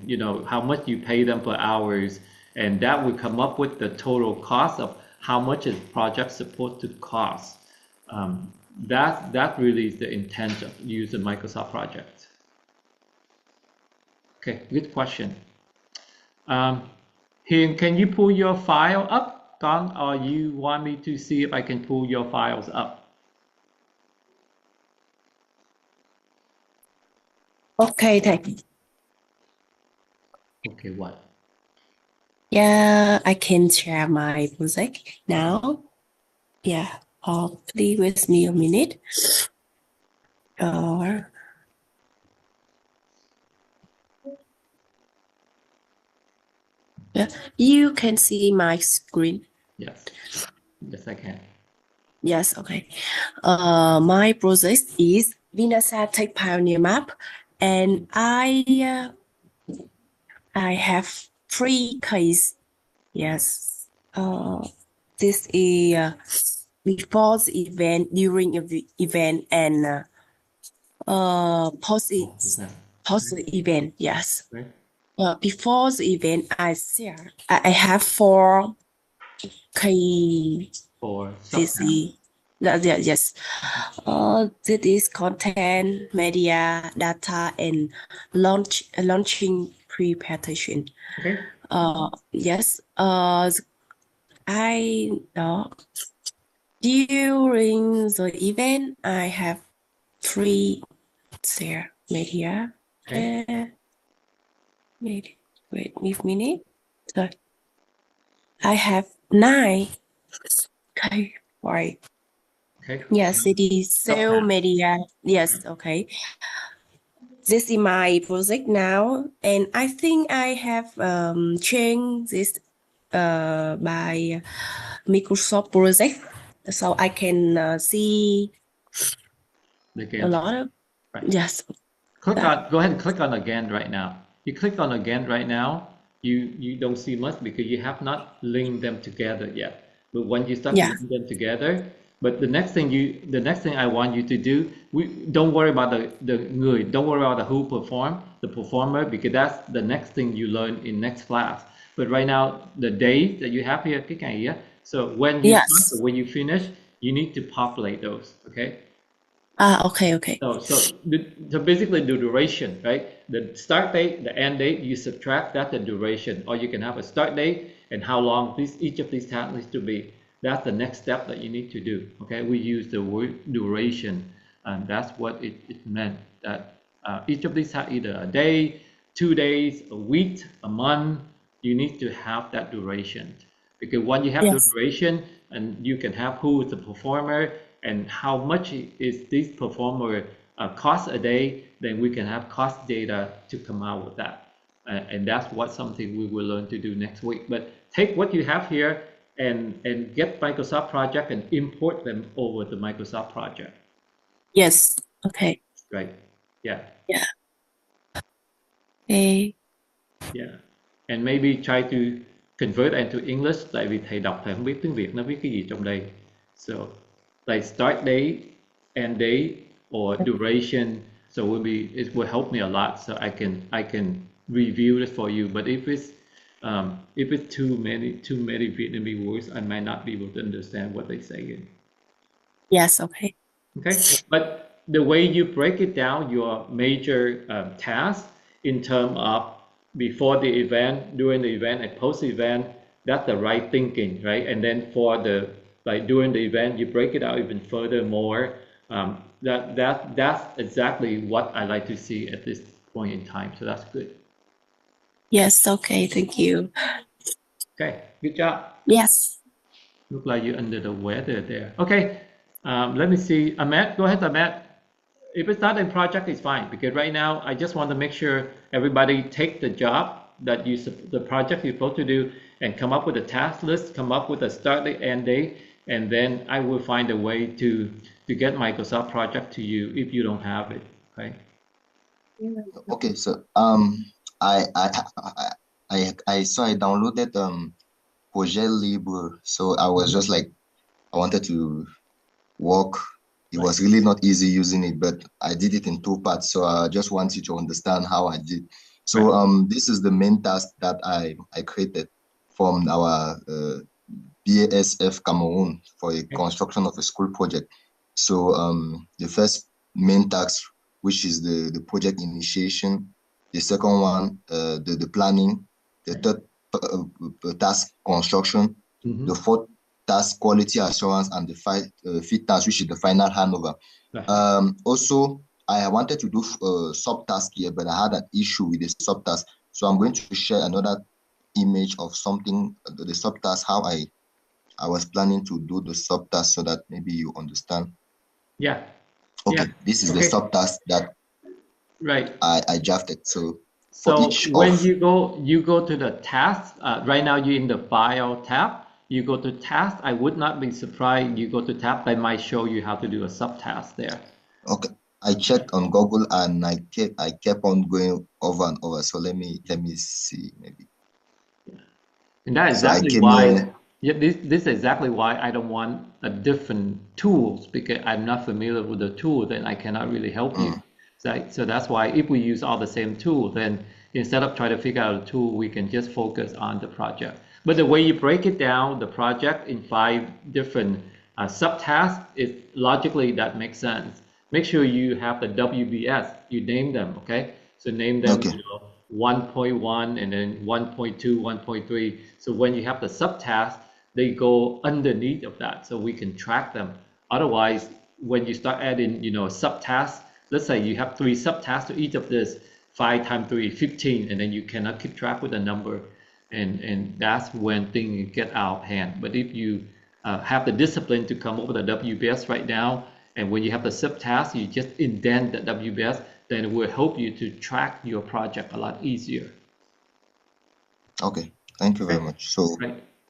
how much you pay them per hours, and that will come up with the total cost of how much is project supposed to cost. That really is the intent of using Microsoft project. Okay, good question. Hiền, can you pull your file up, Con, or you want me to see if I can pull your files up? Okay, thank you. Okay, what? Yeah, I can share my project now. Yeah, please wait me a minute. Or yeah, you can see my screen. Yes, yes I can. Yes, okay. My project is Vinasa Tech Pioneer Map, and I have 3 cases. Yes. This is before the event, during the event, and post the event. Yes. Right. Before the event, I have 4 key. For This subtasks. yes. This is content, media, data, and launching preparation. Okay. Yes. I during the event, I have 3 there media. Okay. Wait a minute. So I have 9. Okay, right. Okay. Yes, it is so Subtask. media. Yes, okay. This is my project now, and I think I have changed this by Microsoft project, so I can see a Again. lot of Right. yes. Go ahead and click on again right now. You click on again right now, you don't see much because you have not linked them together yet. But when you start to Yeah. link them together, but the next thing I want you to do, we don't worry about the người, don't worry about the who perform, the performer, because that's the next thing you learn in next class. But right now, the day that you have here, cái ngày á, so when you start Yes. or when you finish, you need to populate those, okay? Okay. So basically the duration, right? The start date, the end date, you subtract that the duration, or you can have a start date and how long each of these tasks needs to be. That's the next step that you need to do. Okay, we use the word duration, and that's what it meant. That each of these have either a day, 2 days, a week, a month. You need to have that duration, because when you have the Yes. duration, and you can have who is the performer and how much is this performer cost a day, then we can have cost data to come out with that. And that's what something we will learn to do next week. But take what you have here and get Microsoft project and import them over the Microsoft project. Yes. Okay. Right. Yeah. Yeah. Okay. Yeah. And maybe try to convert into English, tại vì thầy đọc thầy không biết tiếng Việt nó viết cái gì trong đây. So like start date, end date, or duration. So it will help me a lot, so I can review it for you. But if it's too many Vietnamese words, I might not be able to understand what they say. Yes. Okay. Okay, but the way you break it down, your major tasks in terms of before the event, during the event, and post event, that's the right thinking, right? And then for during the event, you break it out even further more. That's exactly what I like to see at this point in time. So that's good. Yes. Okay. Thank you. Okay, good job. Yes. Look like you're under the weather there. Okay, let me see. Ahmed, go ahead, Ahmed. if it's not in project, it's fine, because right now I just want to make sure everybody take the job that the project you're supposed to do, and come up with a task list, come up with a start date, end date, and then I will find a way to get Microsoft project to you if you don't have it. Okay. Okay, so I downloaded Projet Libre, so I was just like, I wanted to work. It was really not easy using it, but I did it in two parts. So I just want you to understand how I did. So this is the main task that I created from our BASF Cameroon for a construction of a school project. So the first main task, which is the project initiation, the second one, the planning, the third task construction, the fourth task quality assurance, and the fifth task, which is the final handover. Also, I wanted to do subtask here, but I had an issue with the subtask. So I'm going to share another image of something, the subtask, how I was planning to do the subtask so that maybe you understand. Yeah. Okay, Yeah. this is the subtask that I drafted. So for each when of you go to the task, right now you're in the file tab. You go to task. I would not be surprised you go to tab. They might show you how to do a subtask there. Okay, I checked on Google and I kept on going over and over. So let me see maybe. And that's exactly why. Yeah, this is exactly why I don't want a different tools, because I'm not familiar with the tool. Then I cannot really help you. So that's why if we use all the same tool, then instead of trying to figure out a tool, we can just focus on the project. But the way you break it down, the project in 5 different subtasks, logically that makes sense. Make sure you have the WBS. You name them, okay? So name them, 1.1 and then 1.2, 1.3. So when you have the subtasks, they go underneath of that, so we can track them. Otherwise, when you start adding, subtasks, let's say you have 3 subtasks to each of this, 5 times 3, 15, and then you cannot keep track with the number, and that's when things get out of hand. But if you have the discipline to come up with a WBS right now, and when you have the subtask, you just indent the WBS, then it will help you to track your project a lot easier. Okay, thank you very much. So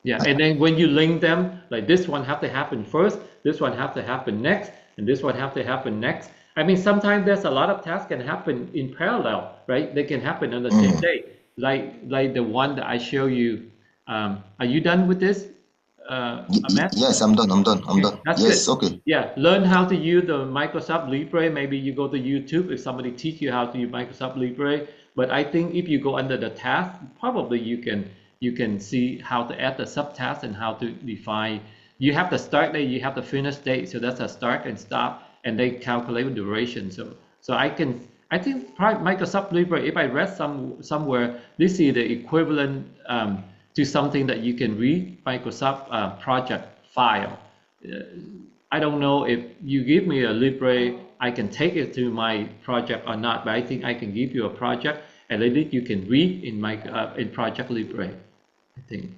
yeah, and then when you link them, like this one have to happen first, this one have to happen next, and this one have to happen next. I mean, sometimes there's a lot of tasks can happen in parallel, right? They can happen on the same day. Like the one that I show you. Are you done with this? Yes, I'm done. I'm done. That's yes, good. okay. Yeah, learn how to use the Microsoft Libre. Maybe you go to YouTube if somebody teach you how to use Microsoft Libre. But I think if you go under the task, probably you can see how to add the subtask and how to define. You have the start date, you have the finish date, so that's a start and stop, and they calculate the duration. So I think Microsoft Libre, if I read somewhere, this is the equivalent to something that you can read Microsoft project file. I don't know if you give me a Libre, I can take it to my project or not, but I think I can give you a project and at least you can read in in Project Libre, I think.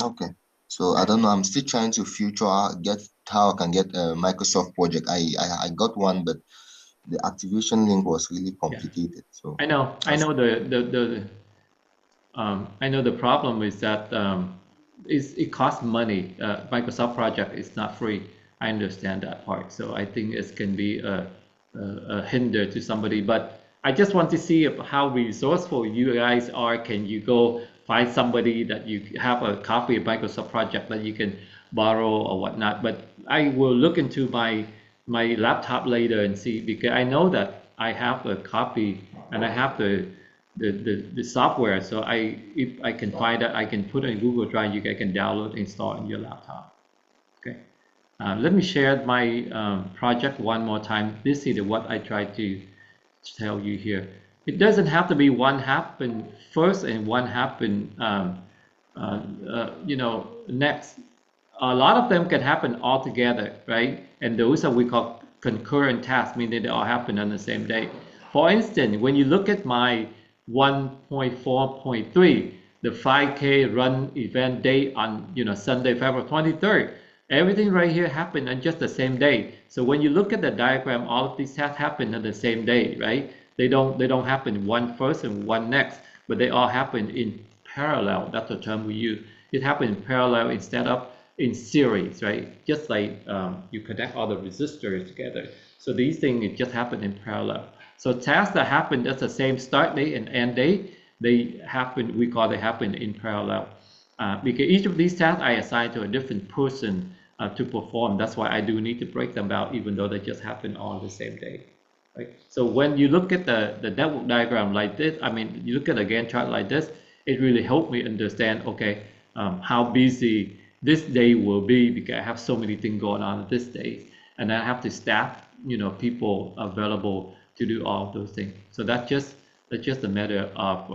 Okay. So I don't know. I'm still trying to get how I can get a Microsoft project. I got one, but the activation link was really complicated. Yeah. So I know the problem is that it costs money. Microsoft project is not free. I understand that part. So I think it can be a hinder to somebody. But I just want to see how resourceful you guys are. Can you go find somebody that you have a copy of Microsoft project that you can borrow or whatnot? But I will look into my laptop later and see, because I know that I have a copy and I have the software. So if I can find that, I can put it in Google Drive. You guys can download, install on your laptop. Okay. Let me share my project one more time. This is what I try to tell you here. It doesn't have to be one happen first and one happen, next. A lot of them can happen all together, right? And those are we call concurrent tasks, meaning they all happen on the same day. For instance, when you look at my 1.4.3, the 5K run event date on Sunday, February 23rd. Everything right here happened on just the same day. So when you look at the diagram, all of these tasks happen on the same day, right? They don't happen one first and one next, but they all happen in parallel. That's the term we use. It happened in parallel instead of in series, right? Just like you connect all the resistors together. So these things, it just happen in parallel. So tasks that happen at the same start date and end date, they happen, we call they happen in parallel. Because each of these tasks I assign to a different person to perform. That's why I do need to break them out, even though they just happen on the same day. Right? So when you look at the network diagram like this, I mean, you look at the Gantt chart like this, it really helped me understand, okay, how busy this day will be because I have so many things going on this day, and I have to staff, people available to do all of those things. So that's just a matter of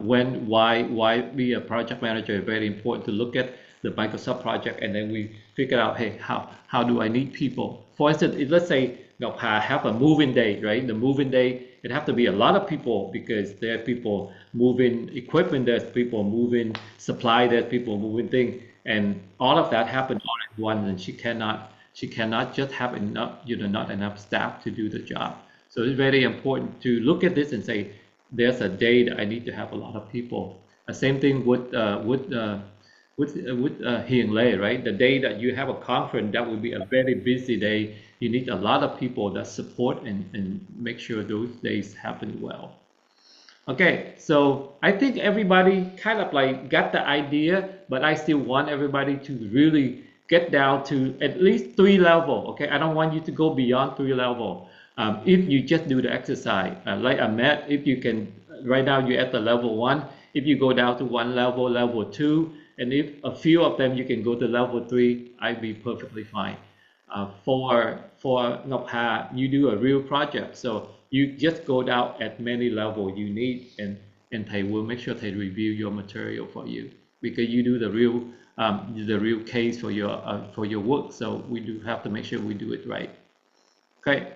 why be a project manager is very important to look at the Microsoft project, and then we figure out, hey, how do I need people? For instance, let's say I have a moving day, right? The moving day, it have to be a lot of people because there are people moving equipment, there's people moving supply, there's people moving things, and all of that happened all at once, and she cannot just have enough, not enough staff to do the job. So it's very important to look at this and say, there's a day that I need to have a lot of people. Same thing with Hiền Lê, right? The day that you have a conference, that will be a very busy day. You need a lot of people that support and make sure those days happen well. Okay, so I think everybody kind of like got the idea, but I still want everybody to really get down to at least 3 level. Okay, I don't want you to go beyond 3 level. If you just do the exercise, like I met, if you can, right now you're at the level 1. If you go down to 1 level, level 2, and if a few of them you can go to level 3, I'd be perfectly fine. For Ngọc Hà, you do a real project, so you just go down at many levels you need, and thầy will make sure they review your material for you because you do the real case for your work. So we do have to make sure we do it right. Okay,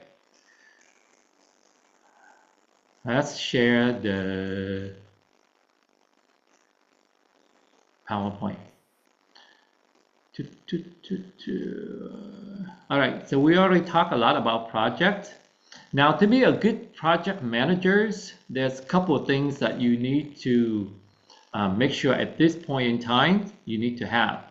let's share the PowerPoint. All right, so we already talked a lot about projects. Now, to be a good project manager, there's a couple of things that you need to make sure at this point in time you need to have.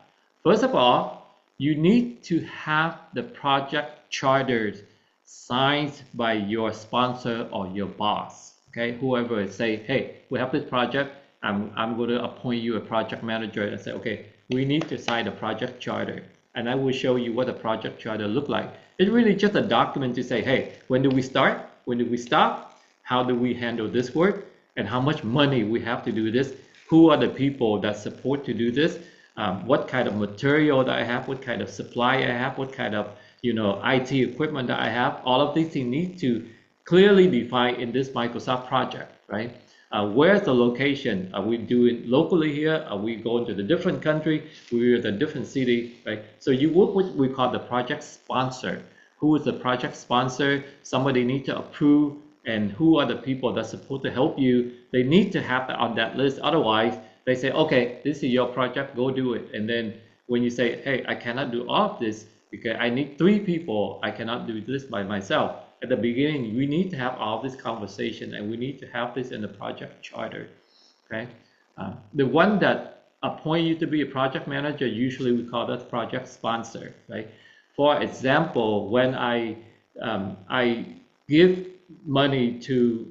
First of all, you need to have the project charters signed by your sponsor or your boss. Okay, whoever say, hey, we have this project, I'm going to appoint you a project manager and say, okay, we need to sign a project charter. And I will show you what a project charter look like. It's really just a document to say, hey, when do we start? When do we stop? How do we handle this work? And how much money we have to do this? Who are the people that support to do this? What kind of material that I have? What kind of supply I have? What kind of IT equipment that I have? All of these things need to clearly define in this Microsoft project, right? Where's the location? Are we doing locally here? Are we going to the different country? We're in a different city, right? So you work with what we call the project sponsor. Who is the project sponsor? Somebody need to approve, and who are the people that's supposed to help you? They need to have that on that list. Otherwise, they say, okay, this is your project, go do it. And then when you say, hey, I cannot do all of this because I need 3 people, I cannot do this by myself. At the beginning, we need to have all this conversation, and we need to have this in the project charter. Okay, the one that appoint you to be a project manager, usually we call that project sponsor, right? For example, when I give money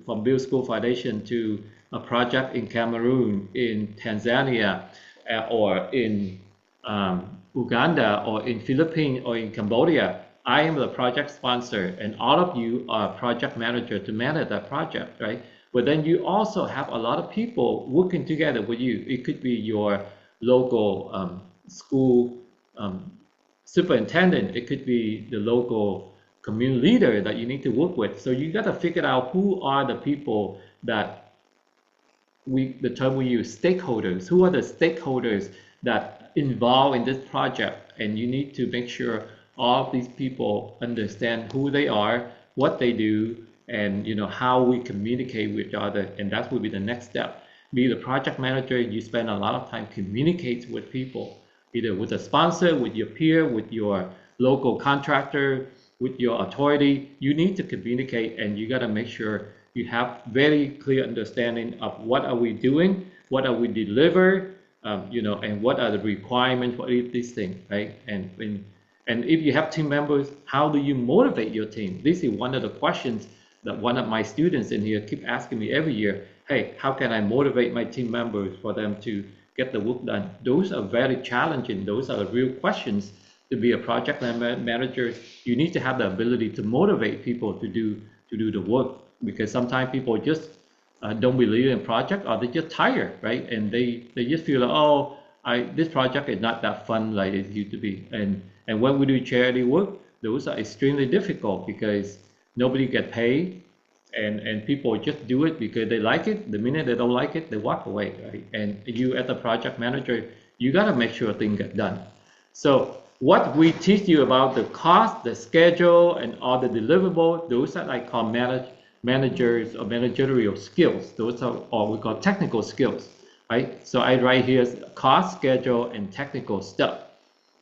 from Bill School Foundation to a project in Cameroon, in Tanzania, or in Uganda, or in Philippines, or in Cambodia, I am the project sponsor, and all of you are project manager to manage that project, right? But then you also have a lot of people working together with you. It could be your local school superintendent. It could be the local community leader that you need to work with. So you got to figure out who are the people that the term we use, stakeholders. Who are the stakeholders that involved in this project? And you need to make sure all of these people understand who they are, what they do, and how we communicate with each other. And that will be the next step. Be the project manager, you spend a lot of time communicating with people. either with a sponsor, with your peer, with your local contractor, with your authority. You need to communicate, and you got to make sure you have very clear understanding of what are we doing, what are we deliver, and what are the requirements for each these things, right? And if you have team members, how do you motivate your team? This is one of the questions that one of my students in here keep asking me every year. Hey, how can I motivate my team members for them to get the work done? Those are very challenging. Those are the real questions. To be a project manager, you need to have the ability to motivate people to do the work, because sometimes people just don't believe in project, or they just tired, right? And they just feel like, oh, this project is not that fun like it used to be. And when we do charity work, those are extremely difficult because nobody get paid, and people just do it because they like it. The minute they don't like it, they walk away, right? And you as a project manager, you got to make sure things get done. So what we teach you about the cost, the schedule, and all the deliverables, those are I call managers or managerial skills. Those are what we call technical skills, right? So I write here cost, schedule, and technical stuff.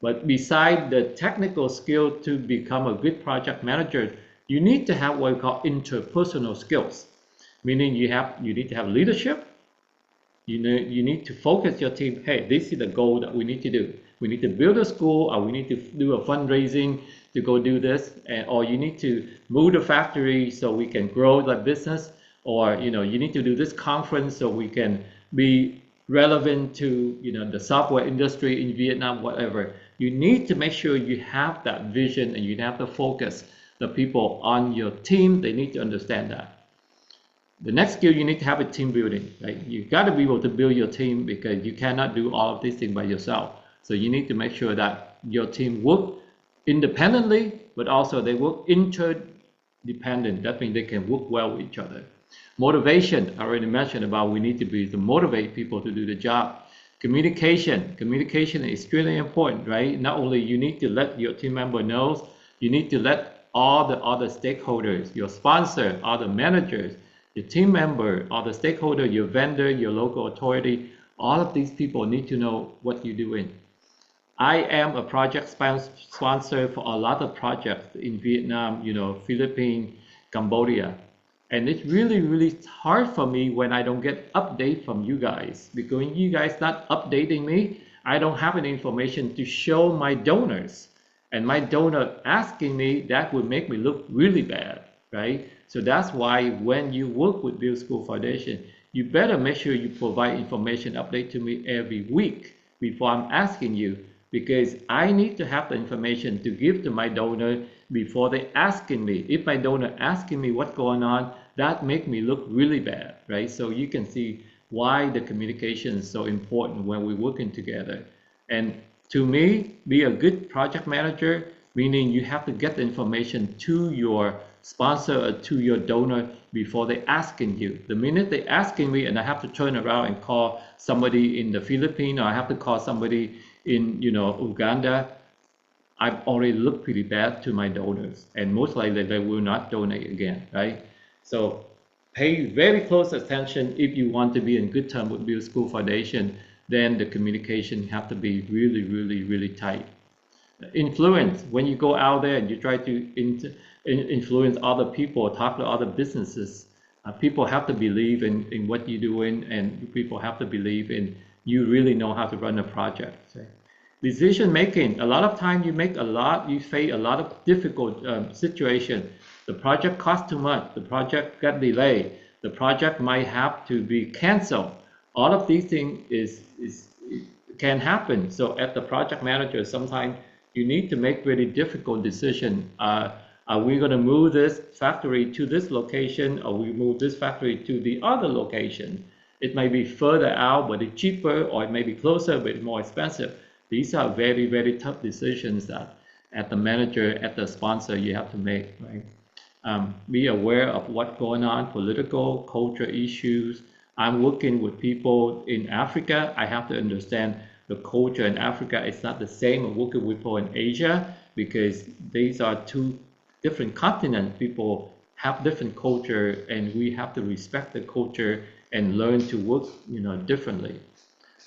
But beside the technical skill to become a good project manager, you need to have what we call interpersonal skills, meaning you need to have leadership. You need to focus your team. Hey, this is the goal that we need to do. We need to build a school, or we need to do a fundraising to go do this, or you need to move the factory so we can grow the business, or you need to do this conference so we can be relevant to the software industry in Vietnam, whatever. You need to make sure you have that vision, and you have to focus the people on your team. They need to understand that. The next skill, you need to have a team building, right? You got to be able to build your team, because you cannot do all of these things by yourself. So you need to make sure that your team work independently, but also they work interdependent. That means they can work well with each other. Motivation, I already mentioned about we need to be to motivate people to do the job. Communication is extremely important, right? Not only you need to let your team member know, you need to let all the other stakeholders, your sponsor, other managers, your team member, all the stakeholder, your vendor, your local authority, all of these people need to know what you're doing. I am a project sponsor for a lot of projects in Vietnam, Philippines, Cambodia. And it's really, really hard for me when I don't get update from you guys, because when you guys not updating me, I don't have any information to show my donors. And my donor asking me, that would make me look really bad, right? So that's why when you work with Build School Foundation, you better make sure you provide information update to me every week before I'm asking you, because I need to have the information to give to my donor before they asking me. If my donor asking me what's going on, that make me look really bad, right? So you can see why the communication is so important when we're working together. And to me, be a good project manager, meaning you have to get the information to your sponsor or to your donor before they asking you. The minute they asking me, and I have to turn around and call somebody in the Philippines, or I have to call somebody in Uganda, I've already looked pretty bad to my donors, and most likely they will not donate again, right? So pay very close attention. If you want to be in good terms with Build School Foundation, then the communication have to be really, really, really tight. Influence, when you go out there and you try to influence other people, talk to other businesses, people have to believe in what you're doing, and people have to believe in you really know how to run a project. Okay? Decision making, a lot of time you face a lot of difficult situation. The project costs too much, the project got delayed, the project might have to be canceled. All of these things can happen. So as the project manager, sometimes you need to make really difficult decisions. Are we going to move this factory to this location, or we move this factory to the other location? It may be further out, but it's cheaper, or it may be closer, but it's more expensive. These are very, very tough decisions that at the manager, at the sponsor, you have to make, right? Be aware of what's going on, political, cultural issues. I'm working with people in Africa. I have to understand the culture in Africa is not the same as working with people in Asia, because these are two different continents. People have different culture, and we have to respect the culture and learn to work, differently.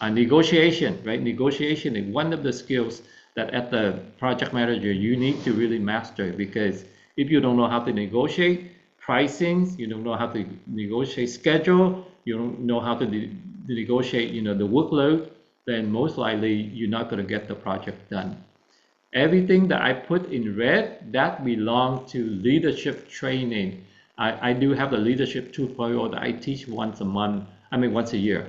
Negotiation, right? Negotiation is one of the skills that at the project manager you need to really master, because if you don't know how to negotiate pricing, you don't know how to negotiate schedule, you don't know how to negotiate, the workload, then most likely you're not going to get the project done. Everything that I put in red, that belongs to leadership training. I do have the leadership 2.0 that I teach once a year,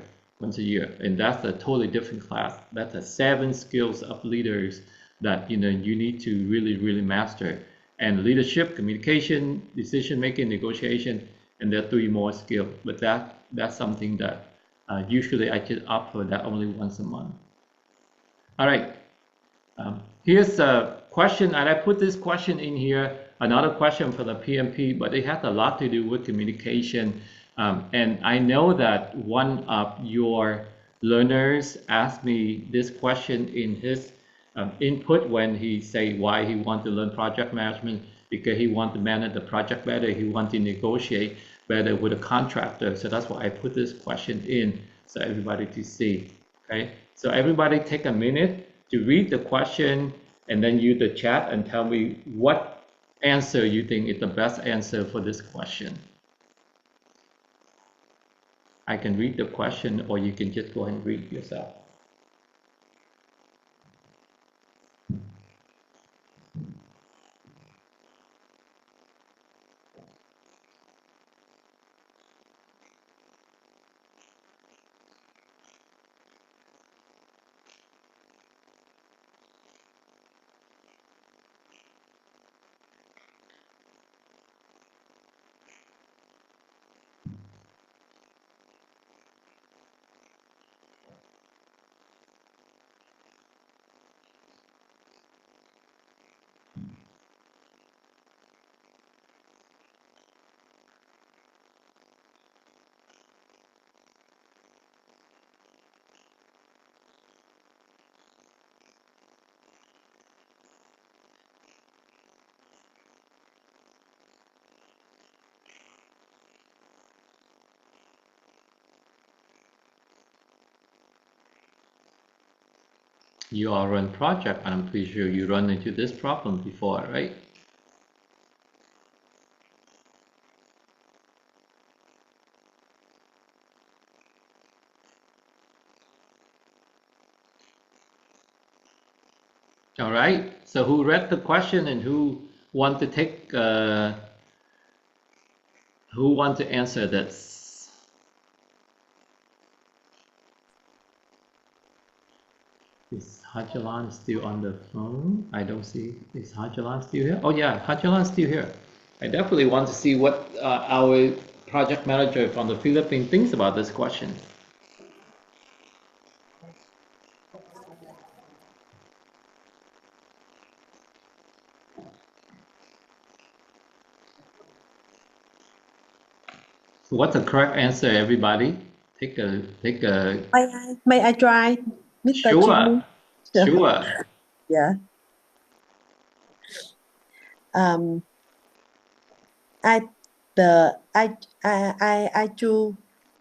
and that's a totally different class. That's a 7 skills of leaders that you need to really, really master. And leadership, communication, decision making, negotiation, and there are 3 more skills. But that's something that usually I just offer that only once a month. All right. Here's a question, and I put this question in here, another question for the PMP, but it has a lot to do with communication. And I know that one of your learners asked me this question in his input when he say why he want to learn project management, because he want to manage the project better, he want to negotiate better with a contractor. So that's why I put this question in so everybody to see. Okay, so everybody take a minute to read the question and then use the chat and tell me what answer you think is the best answer for this question. I can read the question, or you can just go ahead and read yourself. You all run project, and I'm pretty sure you run into this problem before, right? All right, so who read the question and who want to take, who want to answer this? Is Hajalan still on the phone? I don't see. Is Hajalan still here? Oh yeah, Hajalan's still here. I definitely want to see what our project manager from the Philippines thinks about this question. So what's the correct answer, everybody? Take a May I try, Mr. sure, Jimmy? sure. Yeah. I the I choose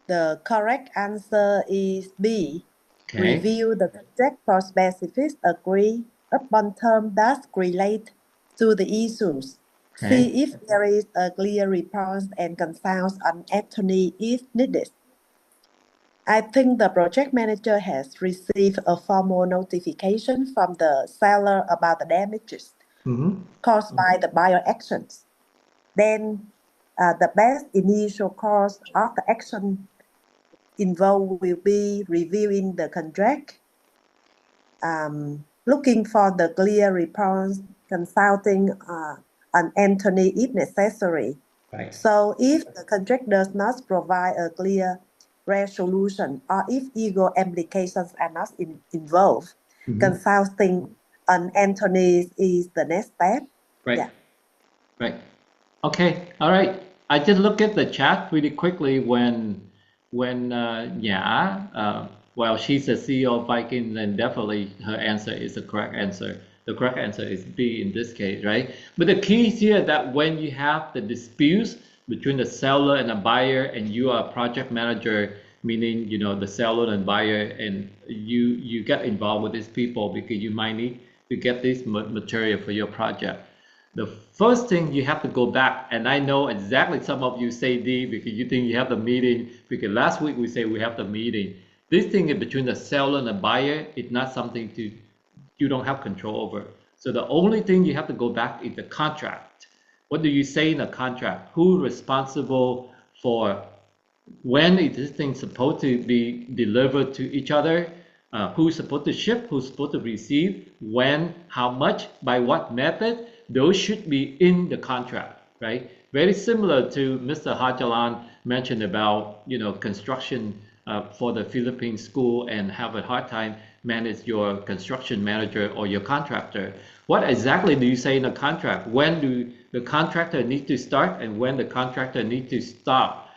the correct answer is B. Okay, Review the project for specifics, agree upon terms that relate to the issues. okay. See if there is a clear response and consult an attorney if needed. I think the project manager has received a formal notification from the seller about the damages caused by the buyer actions. Then the best initial course of the action involved will be reviewing the contract, looking for the clear response, consulting an attorney if necessary. Right. So if the contract does not provide a clear resolution, or if ego implications are not involved, consulting an attorney is the next step. Right. Yeah. Right. Okay. All right. I just look at the chat really quickly well, she's a CEO of Viking, then definitely her answer is the correct answer. The correct answer is B in this case, right? But the key is here that when you have the disputes between the seller and the buyer, and you are a project manager, meaning, you know, the seller and buyer, and you get involved with these people because you might need to get this material for your project. The first thing you have to go back, and I know exactly some of you say D because you think you have the meeting, because last week we say we have the meeting. This thing is between the seller and the buyer. It's not something you don't have control over. So the only thing you have to go back is the contract. What do you say in the contract? Who's responsible for when is this thing supposed to be delivered to each other? Who's supposed to ship? Who's supposed to receive? When? How much? By what method? Those should be in the contract, right? Very similar to Mr. Hajalan mentioned about, you know, construction for the Philippine school and have a hard time manage your construction manager or your contractor. What exactly do you say in the contract? When do the contractor need to start and when the contractor need to stop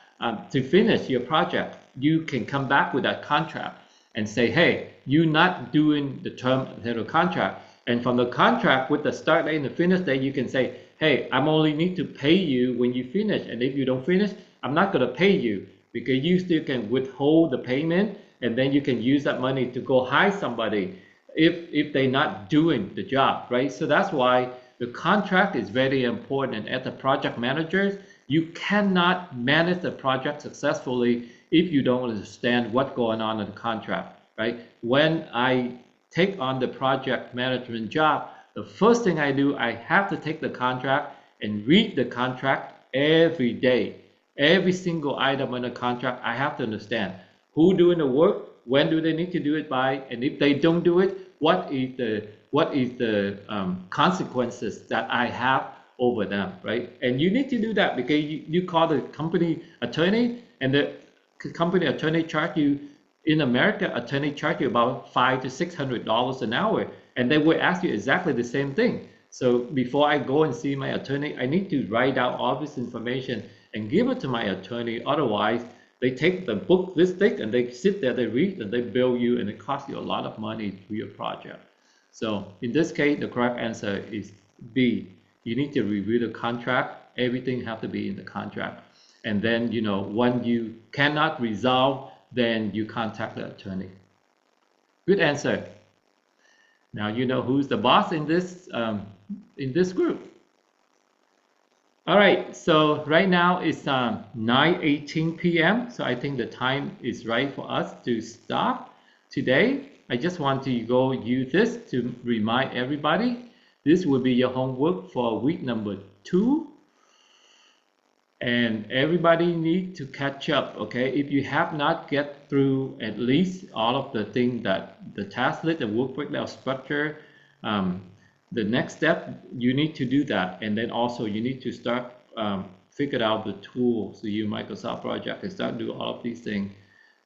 to finish your project? You can come back with that contract and say, hey, you're not doing the term of the contract. And from the contract with the start date and the finish date, you can say, hey, I'm only need to pay you when you finish. And if you don't finish, I'm not going to pay you, because you still can withhold the payment, and then you can use that money to go hire somebody if they're not doing the job, right? So that's why the contract is very important. As a project manager, you cannot manage the project successfully if you don't understand what's going on in the contract, right? When I take on the project management job, the first thing I do, I have to take the contract and read the contract every day. Every single item in the contract, I have to understand who doing the work, when do they need to do it by, and if they don't do it, what is the consequences that I have over them, right? And you need to do that because you call the company attorney, and the company attorney charge you, in America, attorney charge you about $500 to $600 an hour, and they will ask you exactly the same thing. So before I go and see my attorney, I need to write out all this information and give it to my attorney. Otherwise, they take the book this thick and they sit there, they read, and they bill you, and it costs you a lot of money to do your project. So in this case, the correct answer is B. You need to review the contract. Everything has to be in the contract. And then, you know, when you cannot resolve, then you contact the attorney. Good answer. Now you know who's the boss in this group. All right, so right now it's 9:18 p.m. So I think the time is right for us to stop today. I just want to go use this to remind everybody. This will be your homework for week number 2. And everybody need to catch up, okay? If you have not get through at least all of the things that the task list, the work breakdown structure, the next step, you need to do that. And then also you need to start figure out the tools, so your Microsoft project, and start do all of these things,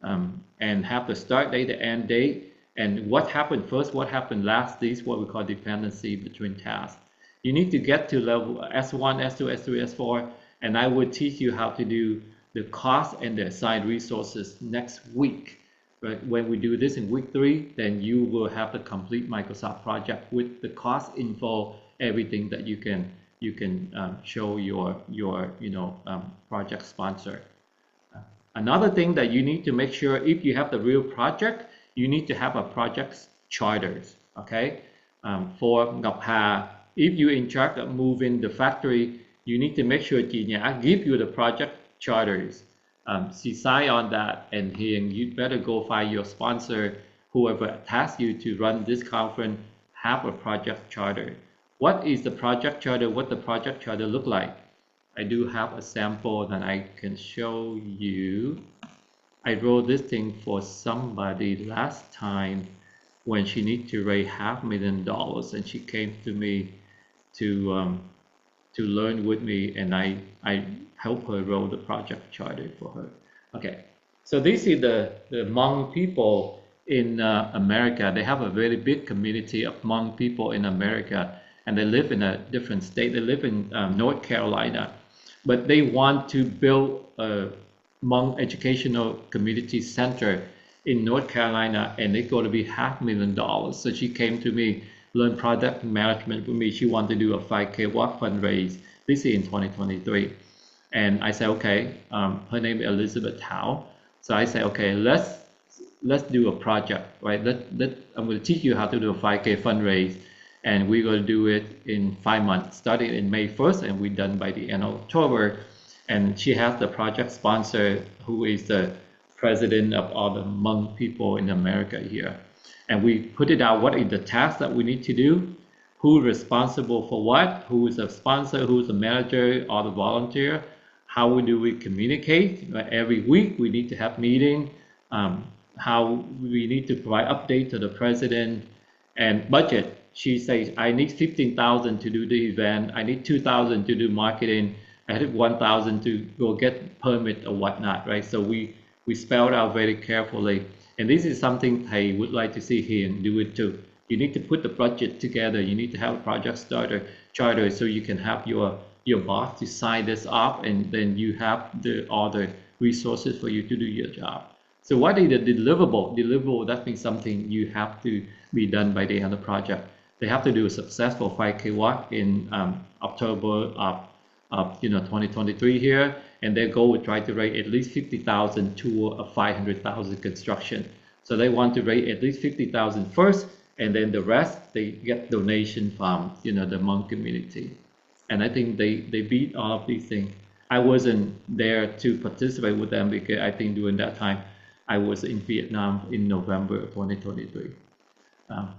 and have the start date, the end date, and what happened first, what happened last. This is what we call dependency between tasks. You need to get to level S1, S2, S3, S4, and I will teach you how to do the cost and the assigned resources next week. Right? When we do this in week 3, then you will have the complete Microsoft project with the cost info, everything that you can show your project sponsor. Another thing that you need to make sure, if you have the real project, you need to have a project charters. Okay, for Ngọc Hà, if you're in charge of moving the factory, you need to make sure chị Nhã give you the project charters. She sign on that, and you better go find your sponsor, whoever tasked you to run this conference, have a project charter. What is the project charter? What the project charter look like? I do have a sample that I can show you. I wrote this thing for somebody last time when she needed to raise $500,000, and she came to me to learn with me, and I help her wrote the project charter for her. Okay, so this is the Hmong people in America. They have a very big community of Hmong people in America, and they live in a different state. They live in North Carolina, but they want to build a Hmong educational community center in North Carolina, and it's going to be $500,000. So she came to me, learn product management with me. She wanted to do a 5K walk fundraise. This is in 2023. And I said, okay, her name is Elizabeth Howe. So I say, okay, let's do a project, right? I'm going to teach you how to do a 5K fundraise, and we're going to do it in 5 months, starting in May 1st, and we're done by the end of October. And she has the project sponsor, who is the president of all the Hmong people in America here. And we put it out, what is the task that we need to do, who's responsible for what, who is a sponsor, who's the manager, or the volunteer, how do we communicate. Every week we need to have meeting, how we need to provide update to the president, and budget. She says, I need 15,000 to do the event, I need 2,000 to do marketing, I had 1,000 to go get permit or whatnot, right? So we spelled out very carefully. And this is something I would like to see here and do it too. You need to put the budget together. You need to have a project starter charter so you can have your boss to sign this off, and then you have all the resources for you to do your job. So what is the deliverable? Deliverable, that means something you have to be done by the end of the project. They have to do a successful 5K walk in October of 2023 here, and their goal would try to raise at least 50,000 to a 500,000 construction. So they want to raise at least 50,000 first, and then the rest they get donation from the Hmong community. And I think they beat all of these things. I wasn't there to participate with them because I think during that time I was in Vietnam in November 2023.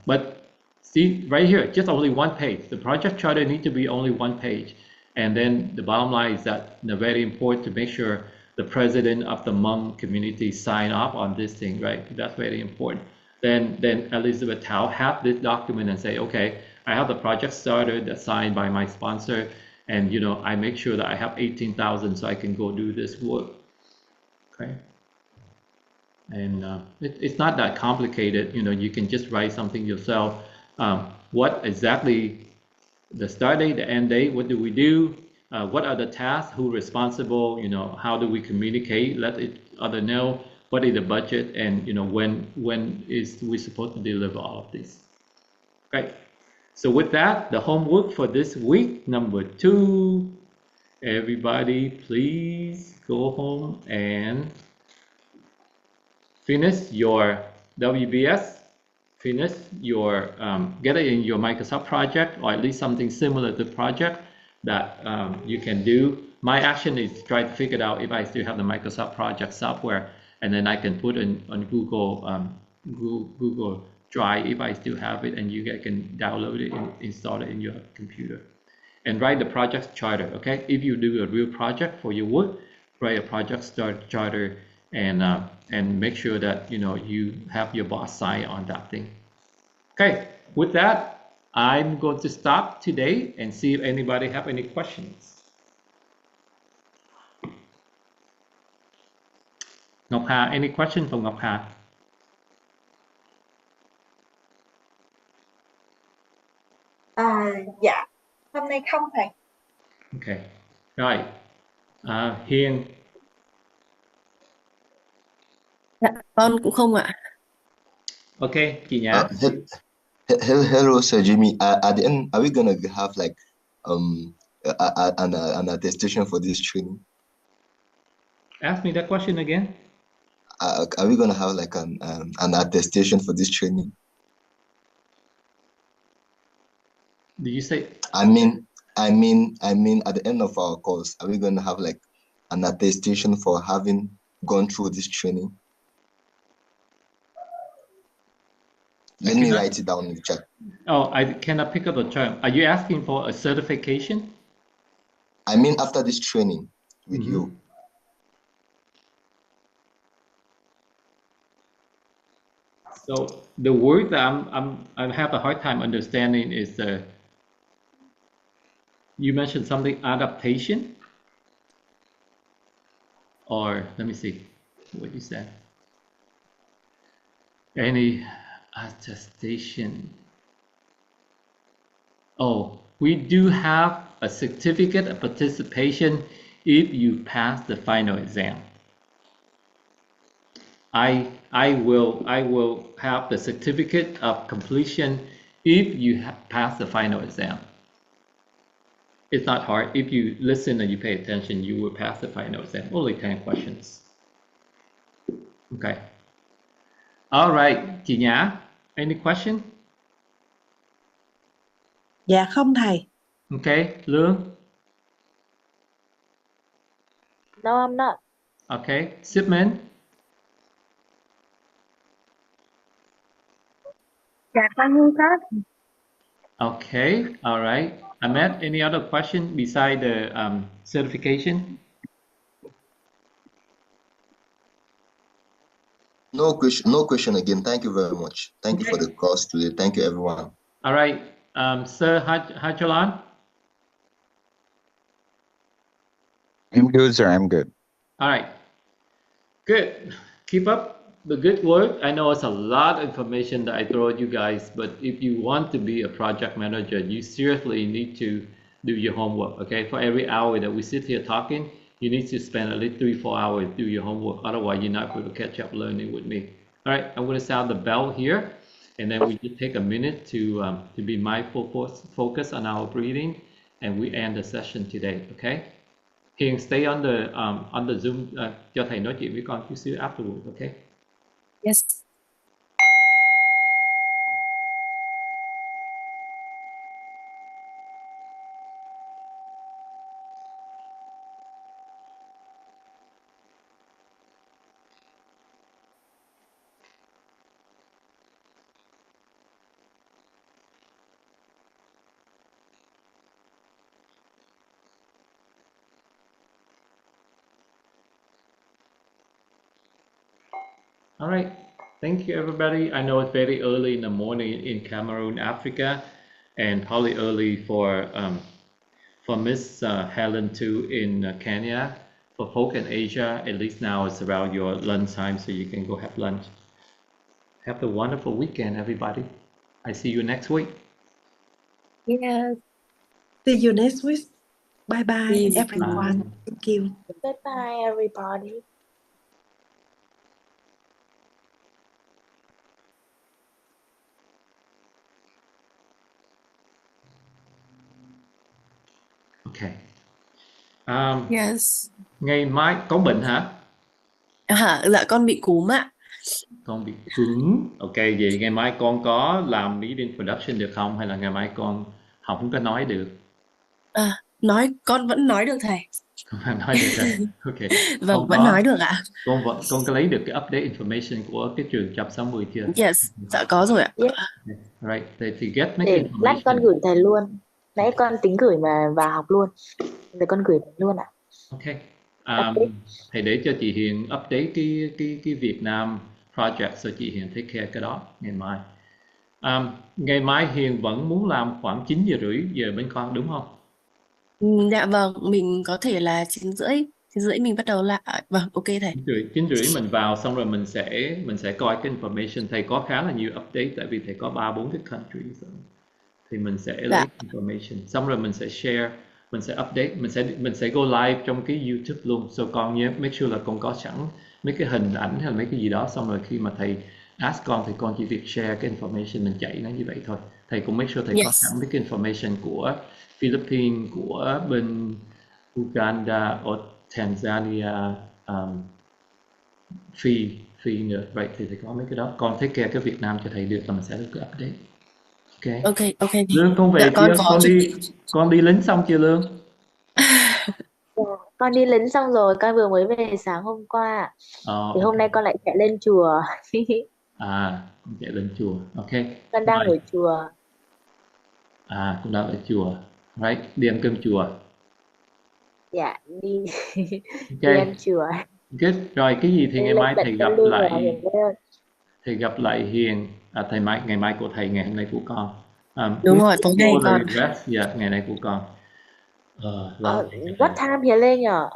But see right here, just only one page. The project charter needs to be only one page. And then the bottom line is that very important to make sure the president of the Hmong community sign off on this thing, right? That's very important. Then Elizabeth Tao have this document and say, okay, I have the project started that's signed by my sponsor, and I make sure that I have 18,000 so I can go do this work. Okay. And it's not that complicated. You can just write something yourself. What exactly the start date, the end date, what do we do? What are the tasks? Who's responsible? How do we communicate? Let each other know. What is the budget? And when is we supposed to deliver all of this? Okay. So with that, the homework for this week, number 2. Everybody, please go home and finish your WBS. Finish your get it in your Microsoft project, or at least something similar to project that you can do. My action is to try to figure out if I still have the Microsoft project software, and then I can put it on Google Drive if I still have it, and you guys can download it and install it in your computer. And write the project charter. Okay, if you do a real project for your work, write a project charter, and make sure that you have your boss sign on that thing. Okay, with that, I'm going to stop today and see if anybody have any questions. Ngọc Hà, any question from Ngọc Hà? Dạ, hôm nay không thầy. Okay, rồi. Hiền. Dạ, con cũng không ạ. Okay, chị Nhã. Hello, Sir Jimmy. At the end, are we gonna have like an attestation for this training? Ask me that question again. Are we gonna have like an attestation for this training? Did you say? I mean, at the end of our course, are we gonna have like an attestation for having gone through this training? Let me write it down in the chat. Oh, I cannot pick up the term. Are you asking for a certification? I mean, after this training with you. So the word that I have a hard time understanding is you mentioned something adaptation, or let me see, what is that? Any attestation? Oh, we do have a certificate of participation if you pass the final exam. I will have the certificate of completion if you pass the final exam. It's not hard. If you listen and you pay attention, you will pass the final exam. Only 10 questions. Okay. All right, chị Nhã, any question? Dạ không thầy. Okay, Lương. No, I'm not. Okay, Shipman. Dạ con không có. Okay, all right. Ahmed, any other question beside the certification? No question again. Thank you very much. Thank you for the course today. Thank you, everyone. All right, Sir Hajalan. I'm good, sir. I'm good. All right, good. Keep up the good work. I know it's a lot of information that I throw at you guys, but if you want to be a project manager, you seriously need to do your homework. Okay, for every hour that we sit here talking, you need to spend at least 3-4 hours do your homework. Otherwise, you're not going to catch up learning with me. All right, I'm going to sound the bell here, and then we just take a minute to be mindful, focus on our breathing, and we end the session today. Okay. Hiền, stay on the Zoom, cho thầy nói chuyện với con chút xíu afterwards, okay? Yes. All right. Thank you, everybody. I know it's very early in the morning in Cameroon, Africa, and probably early for Miss Helen too in Kenya. For folk in Asia, at least now it's around your lunch time, so you can go have lunch. Have a wonderful weekend, everybody. I see you next week. Yes. See you next week. Bye bye, See you. everyone. Thank you. Goodbye, everybody. Okay. Yes. Ngày mai có bệnh hả? Dạ con bị cúm ạ. Con bị cứng. Ok, vậy ngày mai con có làm meeting production được không? Hay là ngày mai con không có nói được? Con vẫn nói được thầy. Con không nói được à? Ok. Vâng, vẫn nói được ạ. Con có lấy được cái update information của cái trường 160 chưa? Yes, dạ có rồi ạ. Yes. Right, thì get make Để lát con information. gửi thầy luôn. Nãy con tính gửi mà vào học luôn. Giờ con gửi thầy luôn ạ. Ok. Thầy để cho chị Hiền update cái Việt Nam project, so chị Hiền take care cái đó ngày mai. Ngày mai Hiền vẫn muốn làm khoảng 9:30 giờ bên con đúng không? Dạ vâng, mình có thể là 9:30 mình bắt đầu lại. Vâng, ok thầy. 9:30 mình vào, xong rồi mình sẽ coi cái information. Thầy có khá là nhiều update tại vì thầy có 3-4 cái country rồi. Thì mình sẽ lấy information, xong rồi mình sẽ share, mình sẽ update, mình sẽ go live trong cái YouTube luôn. So con nhớ make sure là con có sẵn mấy cái hình ảnh hay là mấy cái gì đó, xong rồi khi mà thầy ask con thì con chỉ việc share cái information, mình chạy nó như vậy thôi. Thầy cũng make sure thầy có sẵn mấy cái information của Philippines, của bên Uganda, or Tanzania, Phi nữa. Vậy thì thầy có mấy cái đó. Con take care cái Việt Nam cho thầy được là mình sẽ được cái update. Ok. Ok. Lương, con về Dạ, con chưa? có chuẩn bị. Con đi lính xong chưa Lương? Con đi lính xong rồi, con vừa mới về sáng hôm qua. Thì hôm nay con lại chạy lên chùa. Con chạy lên chùa. Ok. Con đang ở chùa. Con đang ở chùa. Right, đi ăn cơm chùa. Dạ, đi Ok. ăn chùa. Good. Rồi cái gì thì ngày mai thầy gặp lại. Thầy gặp lại Hiền. Ngày mai của thầy, ngày hôm nay của con. Đúng rồi, tối nay con. Ngày nay của con. What time Hiền lên nhở?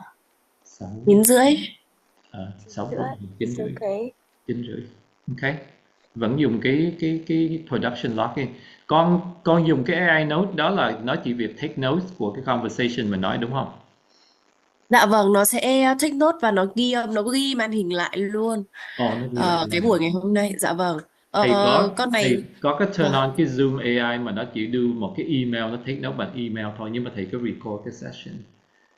9:30. 9:30. Okay. 9:30. Ok. Vẫn dùng cái production logging. Con dùng cái AI note đó là nó chỉ việc take notes của cái conversation mình nói đúng không? Dạ vâng, nó sẽ take note và nó ghi màn hình lại luôn. Cái buổi ngày hôm nay. Dạ vâng. Thầy có cái turn on cái Zoom AI mà nó chỉ do một cái email, nó take note bằng email thôi, nhưng mà thầy cứ record cái session.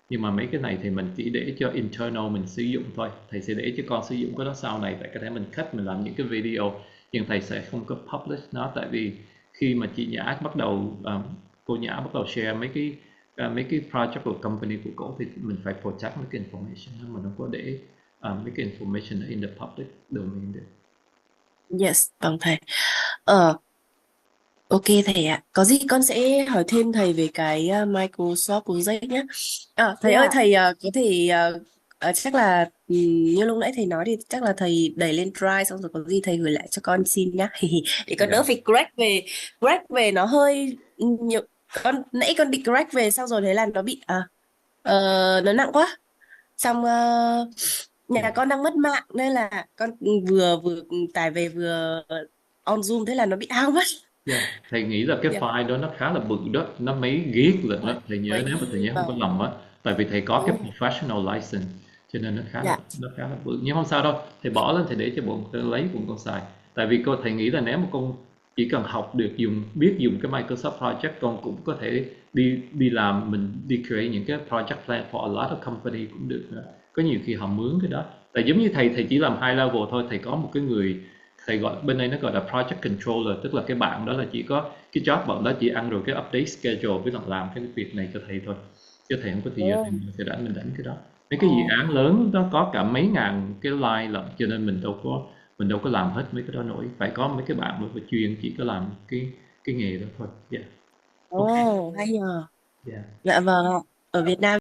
Nhưng mà mấy cái này thì mình chỉ để cho internal mình sử dụng thôi. Thầy sẽ để cho con sử dụng cái đó sau này, tại có thể mình cut, mình làm những cái video, nhưng thầy sẽ không có publish nó, tại vì khi mà chị Nhã bắt đầu cô Nhã bắt đầu share mấy cái project của company của cổ, thì mình phải protect mấy cái information đó, mình không có để mấy cái information in the public domain được. Yes, vâng thầy. Ok thầy ạ. Có gì con sẽ hỏi thêm thầy về cái Microsoft Project nhé. Thầy ơi, Yeah. thầy có thể chắc là như lúc nãy thầy nói thì chắc là thầy đẩy lên Drive, xong rồi có gì thầy gửi lại cho con xin nhá. Để con đỡ phải crack về nó hơi nhiều. Nãy con định crack về xong rồi thấy là nó bị nó nặng quá. Xong nhà con đang mất mạng nên là con vừa vừa tải về vừa on Zoom, thế là nó bị out mất. Yeah. Thầy nghĩ là cái Dạ. file đó nó khá là bự đó, nó mấy gig lận đó, Vâng, thầy nhớ, mấy nếu mà thầy nhớ không có vâng. lầm á, tại vì thầy có cái Đúng rồi. professional license, cho nên Dạ. nó khá là bự, nhưng không sao đâu, thầy bỏ lên thầy để cho bọn con lấy, bọn con xài. Tại vì thầy nghĩ là nếu mà con chỉ cần học được biết dùng cái Microsoft Project, con cũng có thể đi làm, mình đi create những cái project plan for a lot of company cũng được nữa. Có nhiều khi họ mướn cái đó, tại giống như thầy chỉ làm high level thôi, thầy có một cái người thầy gọi bên đây nó gọi là project controller, tức là cái bạn đó là chỉ có cái job bạn đó chỉ ăn rồi cái update schedule với làm cái việc này cho thầy thôi, chứ thầy không có thời giờ Ừ. thì mình đánh cái đó. Mấy cái dự án lớn nó có cả mấy ngàn cái line lận, cho nên mình đâu có làm hết mấy cái đó nổi, phải có mấy cái bạn mà chuyên chỉ có làm cái nghề đó thôi. Yeah. Ok. Ồ, hay nhờ. Yeah. Dạ vâng ạ. Ở Việt Nam